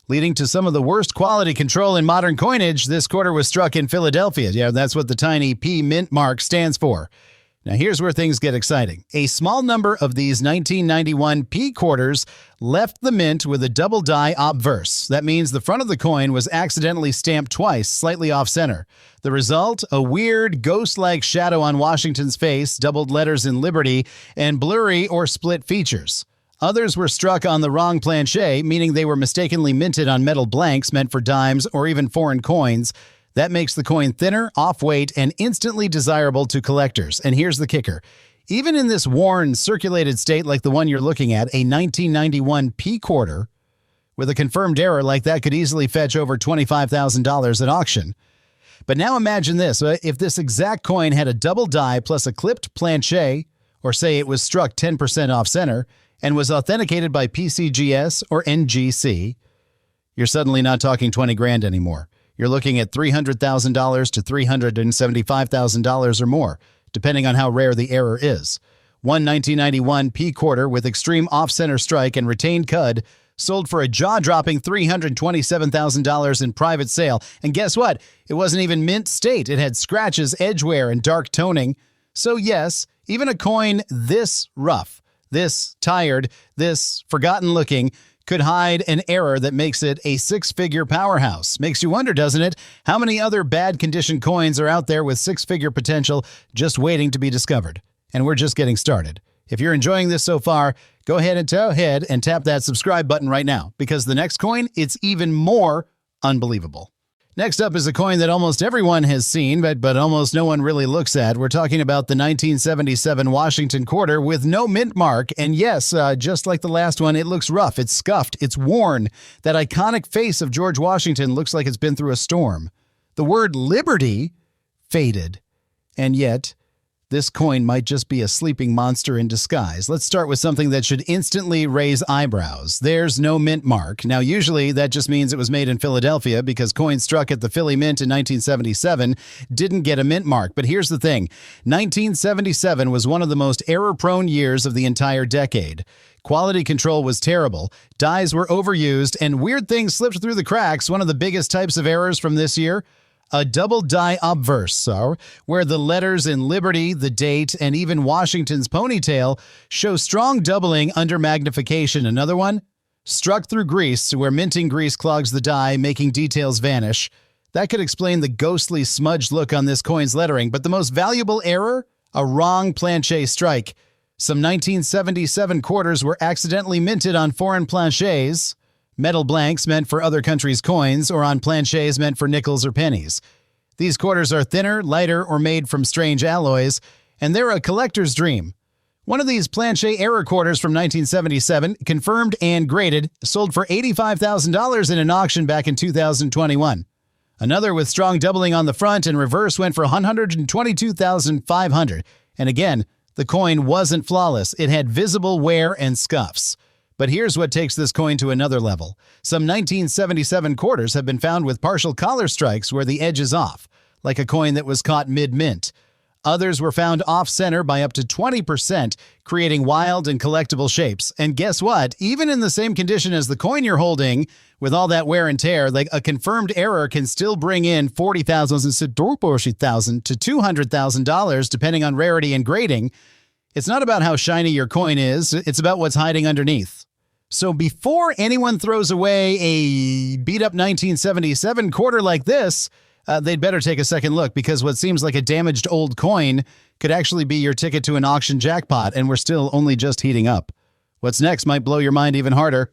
leading to some of the worst quality control in modern coinage. This quarter was struck in Philadelphia. Yeah, that's what the tiny P mint mark stands for. Now here's where things get exciting. A small number of these 1991 P quarters left the mint with a double die obverse. That means the front of the coin was accidentally stamped twice, slightly off-center. The result, a weird, ghost-like shadow on Washington's face, doubled letters in Liberty, and blurry or split features. Others were struck on the wrong planchet, meaning they were mistakenly minted on metal blanks meant for dimes or even foreign coins. That makes the coin thinner, off-weight, and instantly desirable to collectors. And here's the kicker. Even in this worn, circulated state like the one you're looking at, a 1991 P quarter with a confirmed error like that could easily fetch over $25,000 at auction. But now imagine this. If this exact coin had a double die plus a clipped planchet, or say it was struck 10% off-center, and was authenticated by PCGS or NGC, you're suddenly not talking 20 grand anymore. You're looking at $300,000 to $375,000 or more, depending on how rare the error is. One 1991 P quarter with extreme off-center strike and retained cud sold for a jaw-dropping $327,000 in private sale. And guess what? It wasn't even mint state. It had scratches, edge wear, and dark toning. So yes, even a coin this rough, this tired, this forgotten looking, could hide an error that makes it a 6-figure powerhouse. Makes you wonder, doesn't it? How many other bad condition coins are out there with 6-figure potential just waiting to be discovered? And we're just getting started. If you're enjoying this so far, go ahead and tap that subscribe button right now, because the next coin, it's even more unbelievable. Next up is a coin that almost everyone has seen, but almost no one really looks at. We're talking about the 1977 Washington quarter with no mint mark. And yes, just like the last one, it looks rough, it's scuffed, it's worn. That iconic face of George Washington looks like it's been through a storm. The word liberty faded. And yet, this coin might just be a sleeping monster in disguise. Let's start with something that should instantly raise eyebrows. There's no mint mark. Now, usually that just means it was made in Philadelphia because coins struck at the Philly Mint in 1977 didn't get a mint mark. But here's the thing. 1977 was one of the most error-prone years of the entire decade. Quality control was terrible, dies were overused, and weird things slipped through the cracks. One of the biggest types of errors from this year, a double die obverse, where the letters in Liberty, the date, and even Washington's ponytail show strong doubling under magnification. Another one, struck through grease, where minting grease clogs the die, making details vanish. That could explain the ghostly smudged look on this coin's lettering. But the most valuable error, a wrong planchet strike. Some 1977 quarters were accidentally minted on foreign planchets, metal blanks meant for other countries' coins, or on planchets meant for nickels or pennies. These quarters are thinner, lighter, or made from strange alloys, and they're a collector's dream. One of these planchet error quarters from 1977, confirmed and graded, sold for $85,000 in an auction back in 2021. Another with strong doubling on the front and reverse went for $122,500. And again, the coin wasn't flawless. It had visible wear and scuffs. But here's what takes this coin to another level. Some 1977 quarters have been found with partial collar strikes where the edge is off, like a coin that was caught mid-mint. Others were found off-center by up to 20%, creating wild and collectible shapes. And guess what? Even in the same condition as the coin you're holding, With all that wear and tear, like a confirmed error can still bring in $40,000 to $200,000 depending on rarity and grading. It's not about how shiny your coin is, it's about what's hiding underneath. So before anyone throws away a beat-up 1977 quarter like this, they'd better take a second look, because what seems like a damaged old coin could actually be your ticket to an auction jackpot, and we're still only just heating up. What's next might blow your mind even harder.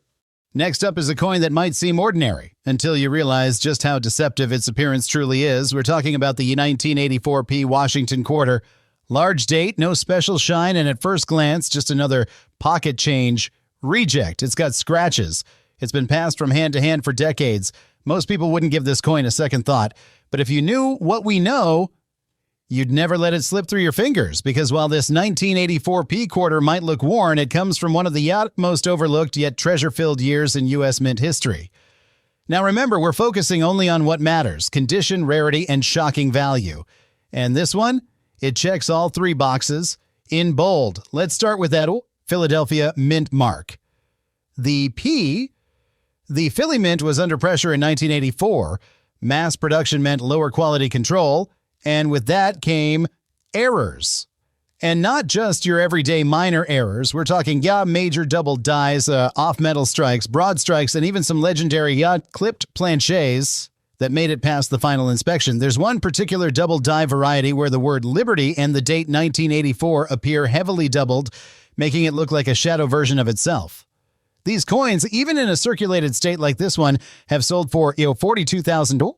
Next up is a coin that might seem ordinary until you realize just how deceptive its appearance truly is. We're talking about the 1984p Washington quarter. Large date, no special shine, and at first glance, just another pocket change reject. It's got scratches. It's been passed from hand to hand for decades. Most people wouldn't give this coin a second thought. But if you knew what we know, you'd never let it slip through your fingers, because while this 1984p quarter might look worn, it comes from one of the most overlooked yet treasure-filled years in U.S. mint history. Now remember, we're focusing only on what matters: condition, rarity, and shocking value. And this one, it checks all three boxes in bold. Let's start with that Philadelphia mint mark. The Philly mint was under pressure in 1984. Mass production meant lower quality control, and with that came errors. And not just your everyday minor errors. We're talking, major double dies, off-metal strikes, broad strikes, and even some legendary clipped planchets that made it past the final inspection. There's one particular double die variety where the word Liberty and the date 1984 appear heavily doubled, making it look like a shadow version of itself. These coins, even in a circulated state like this one, have sold for $42,000.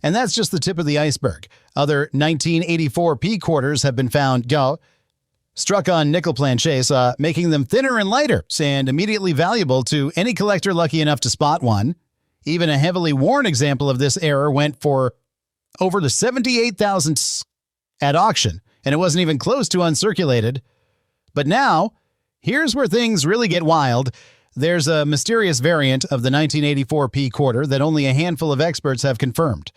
And that's just the tip of the iceberg. Other 1984p quarters have been found struck on nickel planchets, making them thinner and lighter and immediately valuable to any collector lucky enough to spot one. Even a heavily worn example of this error went for over the $78,000 at auction, and it wasn't even close to uncirculated. But now, here's where things really get wild. There's a mysterious variant of the 1984p quarter that only a handful of experts have confirmed.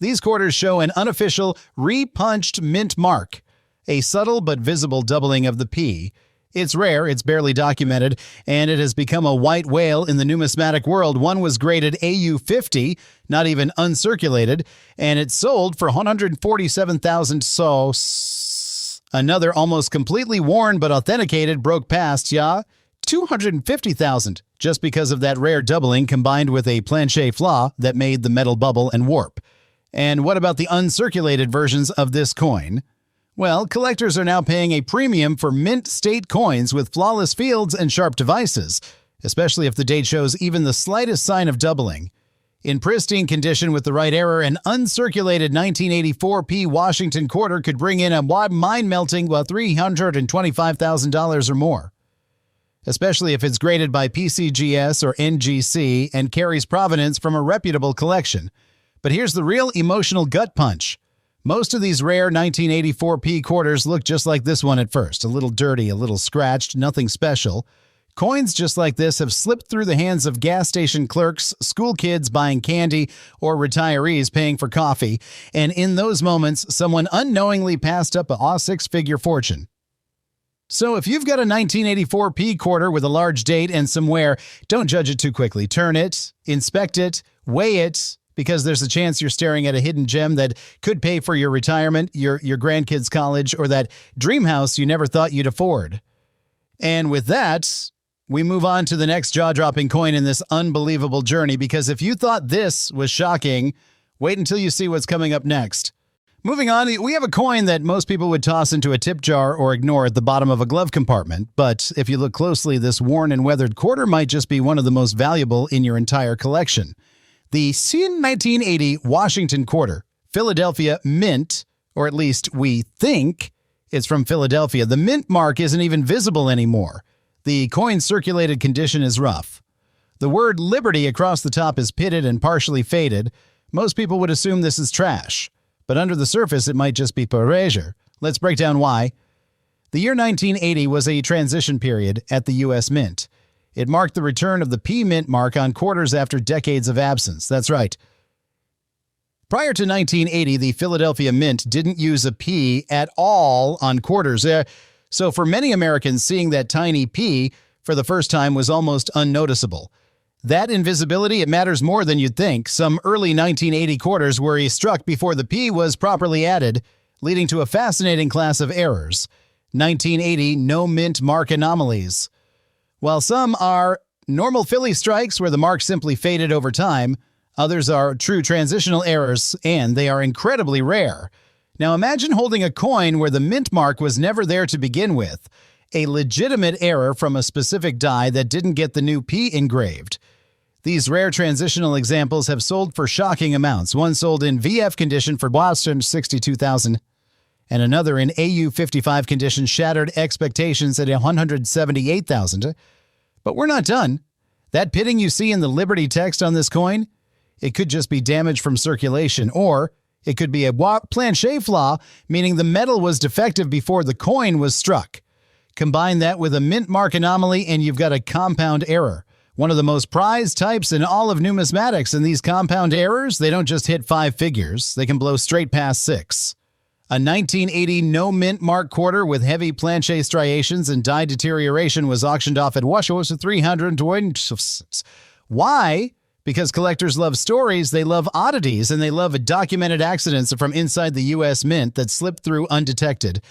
These quarters show an unofficial repunched mint mark, a subtle but visible doubling of the P. It's rare, it's barely documented, and it has become a white whale in the numismatic world. One was graded AU50, not even uncirculated, and it sold for $147,000. So another almost completely worn but authenticated broke past, $250,000, just because of that rare doubling combined with a planchet flaw that made the metal bubble and warp. And what about the uncirculated versions of this coin? Well, collectors are now paying a premium for mint state coins with flawless fields and sharp devices, especially if the date shows even the slightest sign of doubling. In pristine condition with the right error, an uncirculated 1984p Washington quarter could bring in a mind-melting $325,000 or more, especially if it's graded by PCGS or NGC and carries provenance from a reputable collection. But here's the real emotional gut punch. Most of these rare 1984p quarters look just like this one at first, a little dirty, a little scratched, nothing special. Coins just like this have slipped through the hands of gas station clerks, school kids buying candy, or retirees paying for coffee, and in those moments, someone unknowingly passed up a six-figure fortune. So if you've got a 1984p quarter with a large date and some wear, don't judge it too quickly. Turn it, inspect it, weigh it, because there's a chance you're staring at a hidden gem that could pay for your retirement, your grandkids' college, or that dream house you never thought you'd afford. And with that, we move on to the next jaw-dropping coin in this unbelievable journey, because if you thought this was shocking, wait until you see what's coming up next. Moving on, we have a coin that most people would toss into a tip jar or ignore at the bottom of a glove compartment, but if you look closely, this worn and weathered quarter might just be one of the most valuable in your entire collection. The 1980 Washington quarter, Philadelphia mint, or at least we think it's from Philadelphia. The mint mark isn't even visible anymore. The coin's circulated condition is rough. The word Liberty across the top is pitted and partially faded. Most people would assume this is trash, but under the surface it might just be appraiser. Let's break down why. The year 1980 was a transition period at the U.S. Mint. It marked the return of the P mint mark on quarters after decades of absence. That's right. Prior to 1980, the Philadelphia Mint didn't use a P at all on quarters. So for many Americans, seeing that tiny P for the first time was almost unnoticeable. That invisibility, it matters more than you'd think. Some early 1980 quarters were struck before the P was properly added, leading to a fascinating class of errors. 1980 no-mintmark anomalies. While some are normal Philly strikes where the mark simply faded over time, others are true transitional errors, and they are incredibly rare. Now imagine holding a coin where the mint mark was never there to begin with, a legitimate error from a specific die that didn't get the new P engraved. These rare transitional examples have sold for shocking amounts. One sold in VF condition for Boston $62,000, and another in AU 55 condition shattered expectations at $178,000. But we're not done. That pitting you see in the Liberty text on this coin, it could just be damage from circulation, or it could be a planchet flaw, meaning the metal was defective before the coin was struck. Combine that with a mint mark anomaly and you've got a compound error. One of the most prized types in all of numismatics, and these compound errors, they don't just hit 5 figures, they can blow straight past 6. A 1980 no-mint mark quarter with heavy planchet striations and die deterioration was auctioned off at Washington for $320. Why? Because collectors love stories, they love oddities, and they love documented accidents from inside the U.S. Mint that slipped through undetected.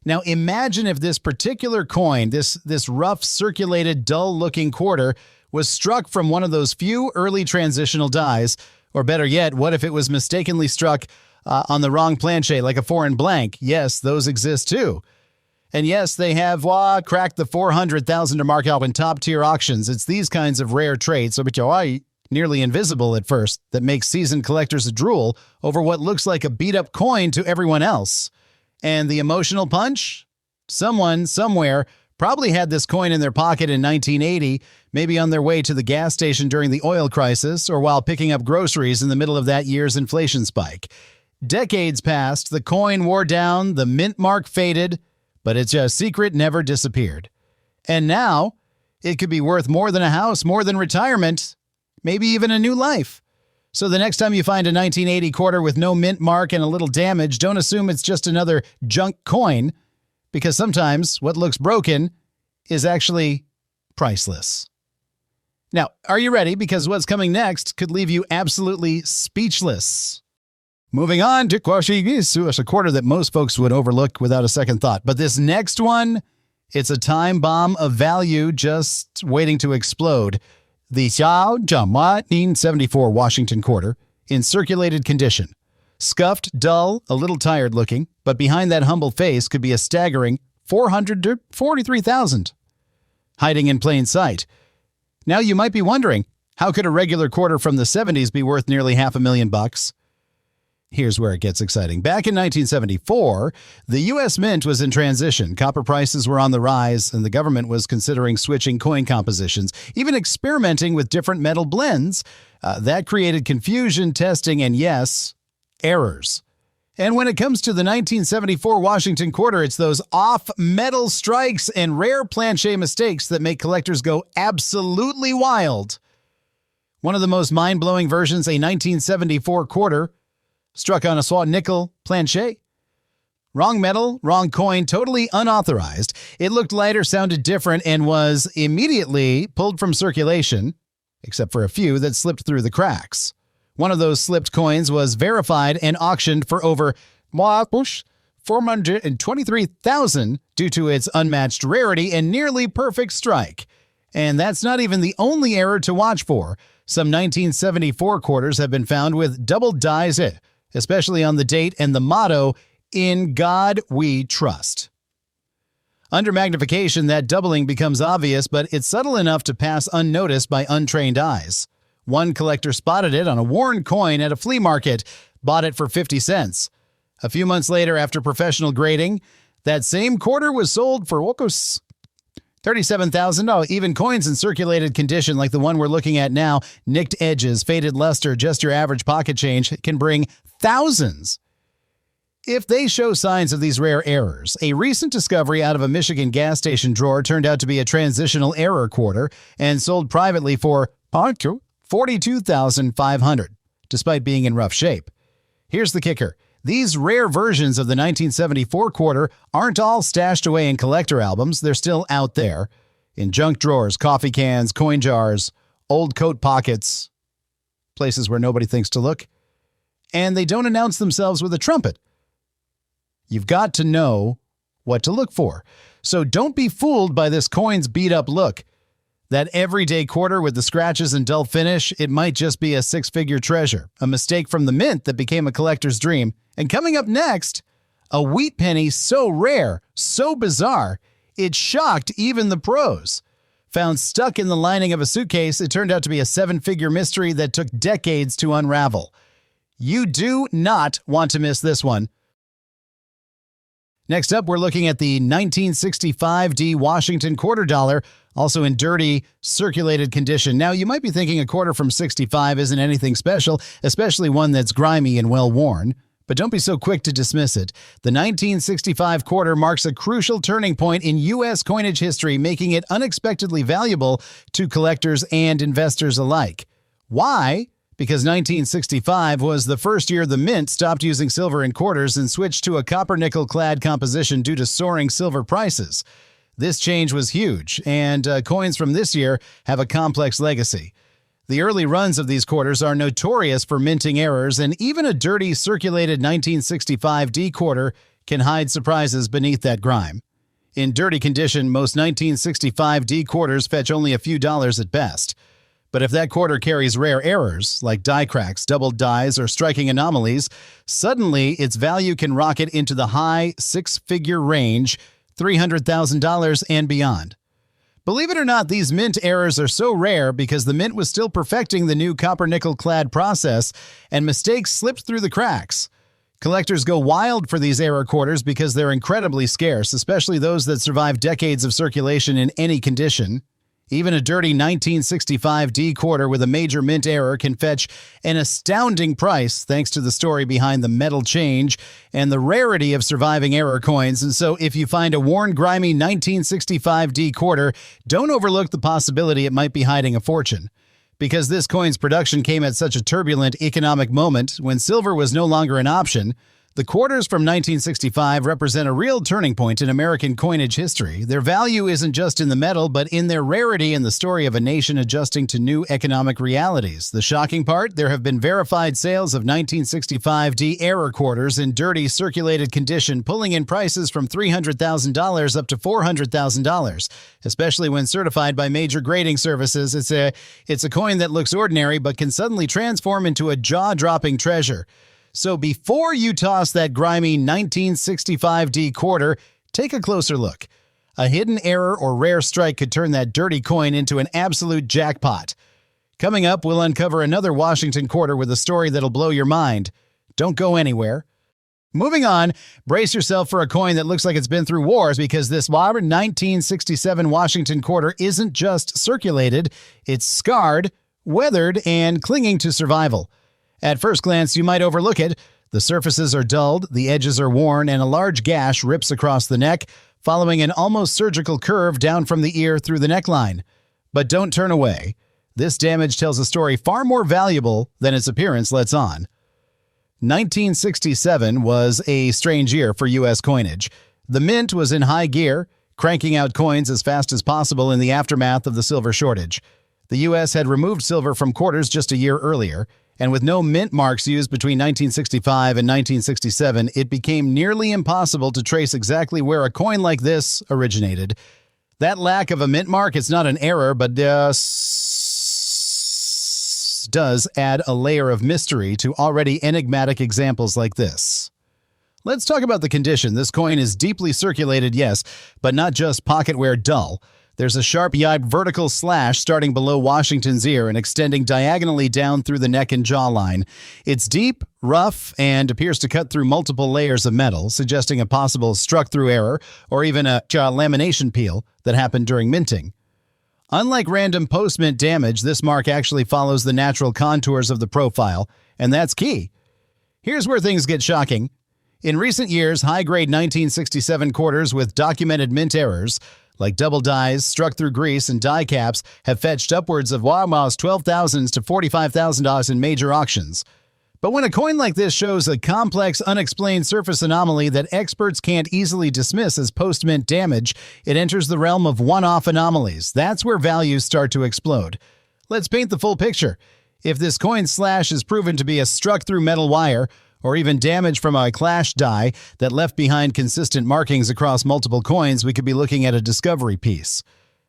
Now imagine if this particular coin, this rough, circulated, dull-looking quarter, was struck from one of those few early transitional dies, or better yet, what if it was mistakenly struck on the wrong planchet, like a foreign blank? Yes, those exist too. And yes, they have cracked the $400,000 mark out in top-tier auctions. It's these kinds of rare traits, which are nearly invisible at first, that make seasoned collectors drool over what looks like a beat-up coin to everyone else. And the emotional punch? Someone, somewhere, probably had this coin in their pocket in 1980, maybe on their way to the gas station during the oil crisis, or while picking up groceries in the middle of that year's inflation spike. Decades passed, the coin wore down, the mint mark faded, but its secret never disappeared. And now, it could be worth more than a house, more than retirement, maybe even a new life. So the next time you find a 1980 quarter with no mint mark and a little damage, don't assume it's just another junk coin, because sometimes what looks broken is actually priceless. Now, are you ready? Because what's coming next could leave you absolutely speechless. Moving on to a quarter that most folks would overlook without a second thought. But this next one, it's a time bomb of value just waiting to explode. The Xiao Jiama 1974 Washington quarter in circulated condition. Scuffed, dull, a little tired looking, but behind that humble face could be a staggering $400 to $43,000. Hiding in plain sight. Now you might be wondering, how could a regular quarter from the 70s be worth nearly $500,000? Here's where it gets exciting. Back in 1974, the U.S. Mint was in transition. Copper prices were on the rise, and the government was considering switching coin compositions, even experimenting with different metal blends. That created confusion, testing, and yes, errors. And when it comes to the 1974 Washington quarter, it's those off-metal strikes and rare planchet mistakes that make collectors go absolutely wild. One of the most mind-blowing versions, a 1974 quarter, struck on a swat nickel planchet. Wrong metal, wrong coin, totally unauthorized. It looked lighter, sounded different, and was immediately pulled from circulation, except for a few that slipped through the cracks. One of those slipped coins was verified and auctioned for over $423,000 due to its unmatched rarity and nearly perfect strike. And that's not even the only error to watch for. Some 1974 quarters have been found with double dies, especially on the date and the motto, "In God We Trust." Under magnification, that doubling becomes obvious, but it's subtle enough to pass unnoticed by untrained eyes. One collector spotted it on a worn coin at a flea market, bought it for 50 cents. A few months later, after professional grading, that same quarter was sold for $37,000. Even coins in circulated condition like the one we're looking at now, nicked edges, faded luster, just your average pocket change, can bring thousands. If they show signs of these rare errors, a recent discovery out of a Michigan gas station drawer turned out to be a transitional error quarter and sold privately for $42,500, despite being in rough shape. Here's the kicker. These rare versions of the 1974 quarter aren't all stashed away in collector albums. They're still out there in junk drawers, coffee cans, coin jars, old coat pockets, places where nobody thinks to look, and they don't announce themselves with a trumpet. You've got to know what to look for. So don't be fooled by this coin's beat-up look. That everyday quarter with the scratches and dull finish, it might just be a six-figure treasure, a mistake from the mint that became a collector's dream. And coming up next, a wheat penny so rare, so bizarre, it shocked even the pros. Found stuck in the lining of a suitcase, it turned out to be a seven-figure mystery that took decades to unravel. You do not want to miss this one. Next up, we're looking at the 1965D Washington quarter dollar, also in dirty, circulated condition. Now, you might be thinking a quarter from 65 isn't anything special, especially one that's grimy and well-worn. But don't be so quick to dismiss it. The 1965 quarter marks a crucial turning point in U.S. coinage history, making it unexpectedly valuable to collectors and investors alike. Why? Because 1965 was the first year the mint stopped using silver in quarters and switched to a copper-nickel-clad composition due to soaring silver prices. This change was huge, and coins from this year have a complex legacy. The early runs of these quarters are notorious for minting errors, and even a dirty, circulated 1965D quarter can hide surprises beneath that grime. In dirty condition, most 1965D quarters fetch only a few dollars at best. But if that quarter carries rare errors, like die cracks, doubled dies, or striking anomalies, suddenly its value can rocket into the high six-figure range, $300,000 and beyond. Believe it or not, these mint errors are so rare because the mint was still perfecting the new copper-nickel-clad process, and mistakes slipped through the cracks. Collectors go wild for these error quarters because they're incredibly scarce, especially those that survive decades of circulation in any condition. Even a dirty 1965D quarter with a major mint error can fetch an astounding price thanks to the story behind the metal change and the rarity of surviving error coins. And so if you find a worn, grimy 1965D quarter, don't overlook the possibility it might be hiding a fortune. Because this coin's production came at such a turbulent economic moment when silver was no longer an option, the quarters from 1965 represent a real turning point in American coinage history. Their value isn't just in the metal, but in their rarity and the story of a nation adjusting to new economic realities. The shocking part, there have been verified sales of 1965D error quarters in dirty, circulated condition, pulling in prices from $300,000 up to $400,000, especially when certified by major grading services. It's a coin that looks ordinary, but can suddenly transform into a jaw-dropping treasure. So before you toss that grimy 1965D quarter, take a closer look. A hidden error or rare strike could turn that dirty coin into an absolute jackpot. Coming up, we'll uncover another Washington quarter with a story that'll blow your mind. Don't go anywhere. Moving on, brace yourself for a coin that looks like it's been through wars, because this 1967 Washington quarter isn't just circulated, it's scarred, weathered, and clinging to survival. At first glance, you might overlook it. The surfaces are dulled, the edges are worn, and a large gash rips across the neck, following an almost surgical curve down from the ear through the neckline. But don't turn away. This damage tells a story far more valuable than its appearance lets on. 1967 was a strange year for U.S. coinage. The mint was in high gear, cranking out coins as fast as possible in the aftermath of the silver shortage. The U.S. had removed silver from quarters just a year earlier, and with no mint marks used between 1965 and 1967, it became nearly impossible to trace exactly where a coin like this originated. That lack of a mint mark, it's not an error, but does add a layer of mystery to already enigmatic examples like this. Let's talk about the condition. This coin is deeply circulated, yes, but not just pocketware dull. There's a sharp-eyed vertical slash starting below Washington's ear and extending diagonally down through the neck and jawline. It's deep, rough, and appears to cut through multiple layers of metal, suggesting a possible struck-through error or even a lamination peel that happened during minting. Unlike random post-mint damage, this mark actually follows the natural contours of the profile, and that's key. Here's where things get shocking. In recent years, high-grade 1967 quarters with documented mint errors, like double dies, struck through grease, and die caps, have fetched upwards of almost $12,000 to $45,000 in major auctions. But when a coin like this shows a complex, unexplained surface anomaly that experts can't easily dismiss as post-mint damage, it enters the realm of one-off anomalies. That's where values start to explode. Let's paint the full picture. If this coin slash is proven to be a struck-through metal wire, or even damage from a clash die that left behind consistent markings across multiple coins, we could be looking at a discovery piece.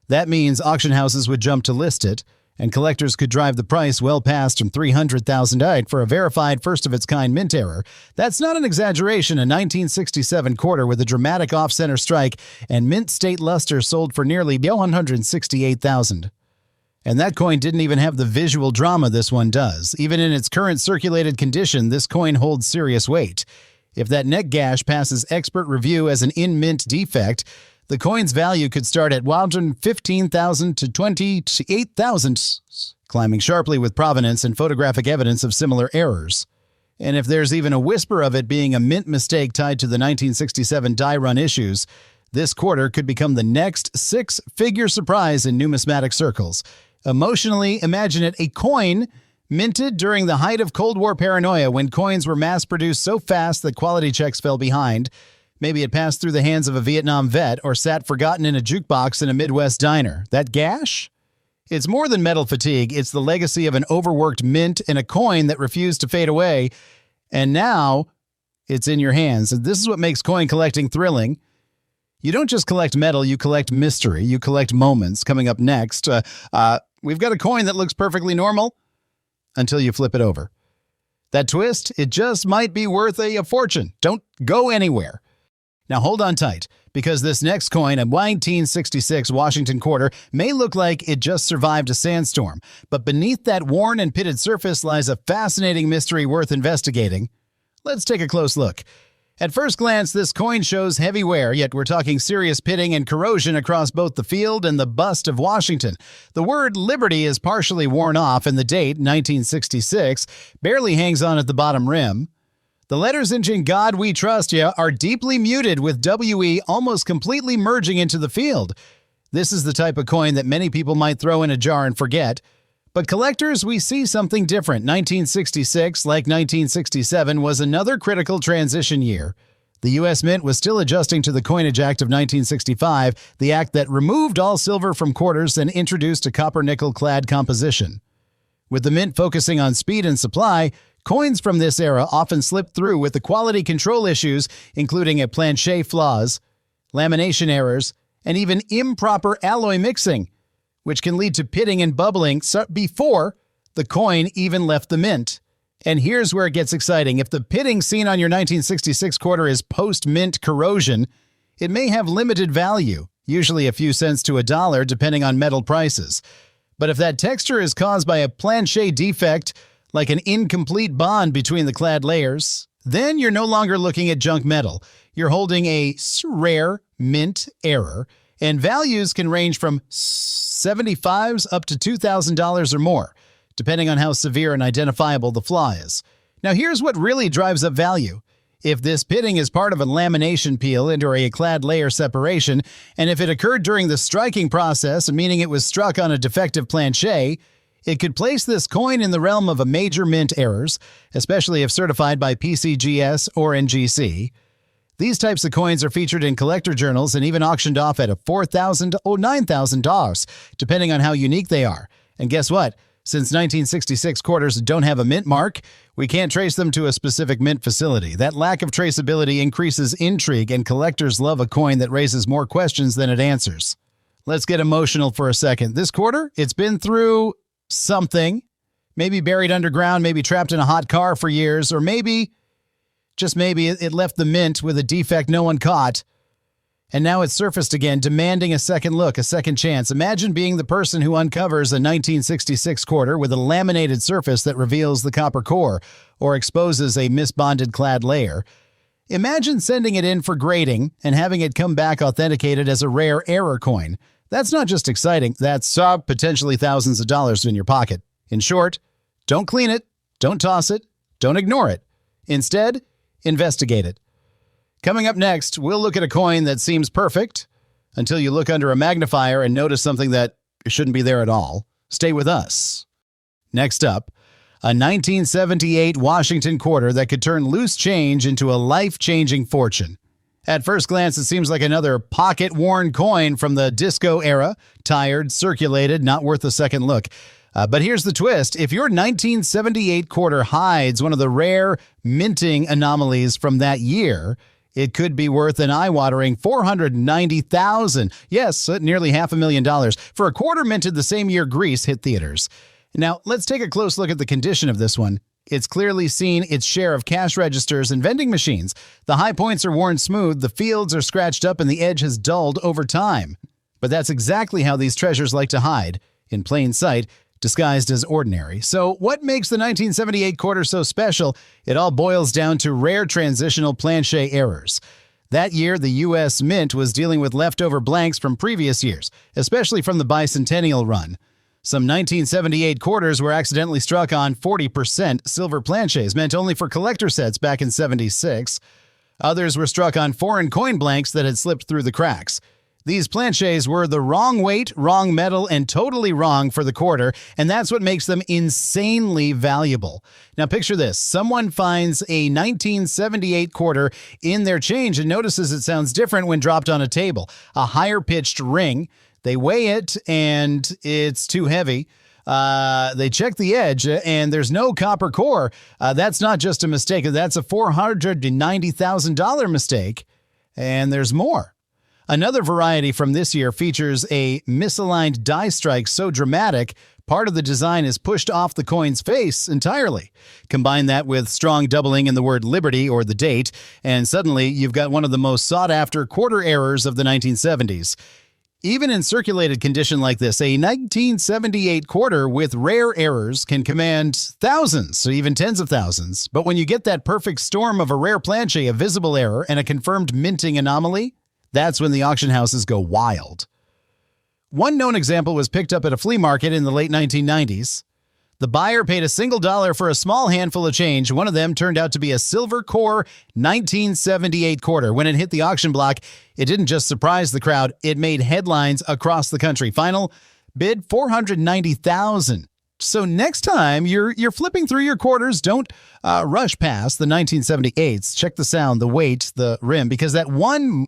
That means auction houses would jump to list it, and collectors could drive the price well past from $300,000 for a verified first-of-its-kind mint error. That's not an exaggeration. A 1967 quarter with a dramatic off-center strike and mint state luster sold for nearly $168,000. And that coin didn't even have the visual drama this one does. Even in its current circulated condition, this coin holds serious weight. If that neck gash passes expert review as an in-mint defect, the coin's value could start at $115,000 to $28,000, climbing sharply with provenance and photographic evidence of similar errors. And if there's even a whisper of it being a mint mistake tied to the 1967 die run issues, this quarter could become the next six-figure surprise in numismatic circles. Emotionally, imagine it, a coin minted during the height of Cold War paranoia when coins were mass-produced so fast that quality checks fell behind. Maybe it passed through the hands of a Vietnam vet or sat forgotten in a jukebox in a Midwest diner. That gash? It's more than metal fatigue. It's the legacy of an overworked mint and a coin that refused to fade away. And now it's in your hands. And this is what makes coin collecting thrilling. You don't just collect metal, you collect mystery, you collect moments. Coming up next, we've got a coin that looks perfectly normal until you flip it over. That twist, it just might be worth a fortune. Don't go anywhere. Now hold on tight, because this next coin, a 1966 Washington quarter, may look like it just survived a sandstorm, but beneath that worn and pitted surface lies a fascinating mystery worth investigating. Let's take a close look. At first glance, this coin shows heavy wear, yet we're talking serious pitting and corrosion across both the field and the bust of Washington. The word Liberty is partially worn off, and the date, 1966, barely hangs on at the bottom rim. The letters "In God We Trust Ya" are deeply muted, with WE almost completely merging into the field. This is the type of coin that many people might throw in a jar and forget. But collectors, we see something different. 1966, like 1967, was another critical transition year. The U.S. Mint was still adjusting to the Coinage Act of 1965, the act that removed all silver from quarters and introduced a copper-nickel-clad composition. With the Mint focusing on speed and supply, coins from this era often slipped through with the quality control issues, including a planchet flaws, lamination errors, and even improper alloy mixing, which can lead to pitting and bubbling before the coin even left the mint. And here's where it gets exciting. If the pitting seen on your 1966 quarter is post-mint corrosion, it may have limited value, usually a few cents to $1, depending on metal prices. But if that texture is caused by a planchet defect, like an incomplete bond between the clad layers, then you're no longer looking at junk metal. You're holding a rare mint error, and values can range from $75s up to $2,000 or more, depending on how severe and identifiable the flaw is. Now here's what really drives up value. If this pitting is part of a lamination peel into a clad layer separation, and if it occurred during the striking process, meaning it was struck on a defective planchet, it could place this coin in the realm of a major mint errors, especially if certified by PCGS or NGC. These types of coins are featured in collector journals and even auctioned off at $4,000 or $9,000, depending on how unique they are. And guess what? Since 1966 quarters don't have a mint mark, we can't trace them to a specific mint facility. That lack of traceability increases intrigue, and collectors love a coin that raises more questions than it answers. Let's get emotional for a second. This quarter, it's been through something. Maybe buried underground, maybe trapped in a hot car for years, or maybe, just maybe, it left the mint with a defect no one caught. And now it's surfaced again, demanding a second look, a second chance. Imagine being the person who uncovers a 1966 quarter with a laminated surface that reveals the copper core or exposes a misbonded clad layer. Imagine sending it in for grading and having it come back authenticated as a rare error coin. That's not just exciting, that's potentially thousands of dollars in your pocket. In short, don't clean it, don't toss it, don't ignore it. Instead, investigate it. Coming up next, we'll look at a coin that seems perfect until you look under a magnifier and notice something that shouldn't be there at all. Stay with us. Next up, a 1978 Washington quarter that could turn loose change into a life-changing fortune. At first glance, it seems like another pocket-worn coin from the disco era, tired, circulated, not worth a second look. But here's the twist. If your 1978 quarter hides one of the rare minting anomalies from that year, it could be worth an eye-watering $490,000. Yes, nearly $500,000 for a quarter minted the same year Grease hit theaters. Now, let's take a close look at the condition of this one. It's clearly seen its share of cash registers and vending machines. The high points are worn smooth, the fields are scratched up, and the edge has dulled over time. But that's exactly how these treasures like to hide, in plain sight, disguised as ordinary. So what makes the 1978 quarter so special? It all boils down to rare transitional planchet errors. That year, the U.S. Mint was dealing with leftover blanks from previous years, especially from the bicentennial run. Some 1978 quarters were accidentally struck on 40% silver planchets meant only for collector sets back in '76. Others were struck on foreign coin blanks that had slipped through the cracks. These planchets were the wrong weight, wrong metal, and totally wrong for the quarter, and that's what makes them insanely valuable. Now picture this. Someone finds a 1978 quarter in their change and notices it sounds different when dropped on a table. A higher-pitched ring. They weigh it, and it's too heavy. They check the edge, and there's no copper core. That's not just a mistake. That's a $490,000 mistake, and there's more. Another variety from this year features a misaligned die strike so dramatic, part of the design is pushed off the coin's face entirely. Combine that with strong doubling in the word liberty or the date, and suddenly you've got one of the most sought-after quarter errors of the 1970s. Even in circulated condition like this, a 1978 quarter with rare errors can command thousands, or even tens of thousands. But when you get that perfect storm of a rare planchet, a visible error, and a confirmed minting anomaly, that's when the auction houses go wild. One known example was picked up at a flea market in the late 1990s. The buyer paid a single dollar for a small handful of change. One of them turned out to be a silver core 1978 quarter. When it hit the auction block, it didn't just surprise the crowd, it made headlines across the country. Final bid $490,000. So next time you're flipping through your quarters, don't rush past the 1978s. Check the sound, the weight, the rim, because that one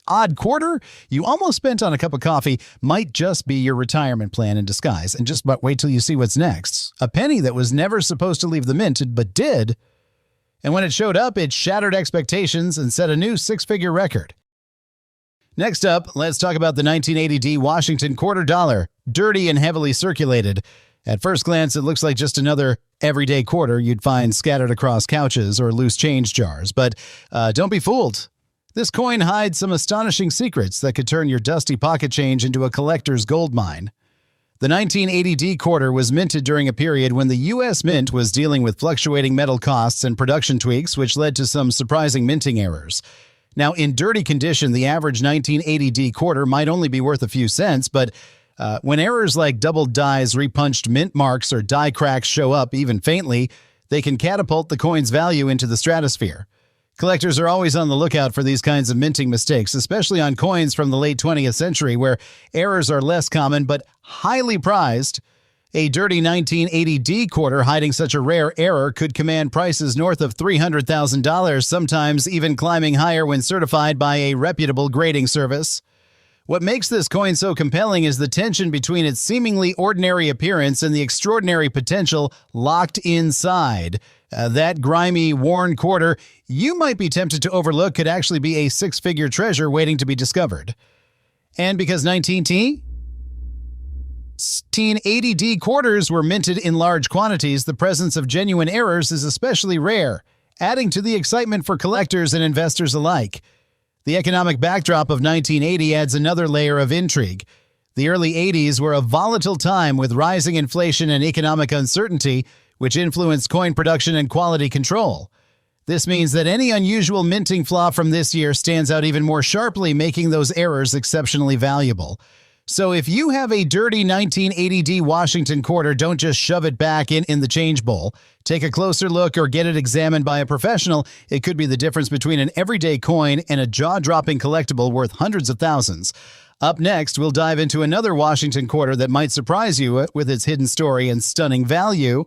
odd quarter you almost spent on a cup of coffee might just be your retirement plan in disguise. And just wait till you see what's next. A penny that was never supposed to leave the mint, but did. And when it showed up, it shattered expectations and set a new six-figure record. Next up, let's talk about the 1980D Washington quarter dollar, dirty and heavily circulated. At first glance, it looks like just another everyday quarter you'd find scattered across couches or loose change jars. But don't be fooled. This coin hides some astonishing secrets that could turn your dusty pocket change into a collector's gold mine. The 1980D quarter was minted during a period when the U.S. Mint was dealing with fluctuating metal costs and production tweaks, which led to some surprising minting errors. Now, in dirty condition, the average 1980D quarter might only be worth a few cents, but when errors like doubled dies, repunched mint marks, or die cracks show up even faintly, they can catapult the coin's value into the stratosphere. Collectors are always on the lookout for these kinds of minting mistakes, especially on coins from the late 20th century where errors are less common but highly prized. A dirty 1980D quarter hiding such a rare error could command prices north of $300,000, sometimes even climbing higher when certified by a reputable grading service. What makes this coin so compelling is the tension between its seemingly ordinary appearance and the extraordinary potential locked inside. That grimy, worn quarter you might be tempted to overlook could actually be a six-figure treasure waiting to be discovered. And because 1980D quarters were minted in large quantities, the presence of genuine errors is especially rare, adding to the excitement for collectors and investors alike. The economic backdrop of 1980 adds another layer of intrigue. The early 80s were a volatile time with rising inflation and economic uncertainty, which influenced coin production and quality control. This means that any unusual minting flaw from this year stands out even more sharply, making those errors exceptionally valuable. So if you have a dirty 1980D Washington quarter, don't just shove it back in the change bowl. Take a closer look or get it examined by a professional. It could be the difference between an everyday coin and a jaw-dropping collectible worth hundreds of thousands. Up next, we'll dive into another Washington quarter that might surprise you with its hidden story and stunning value.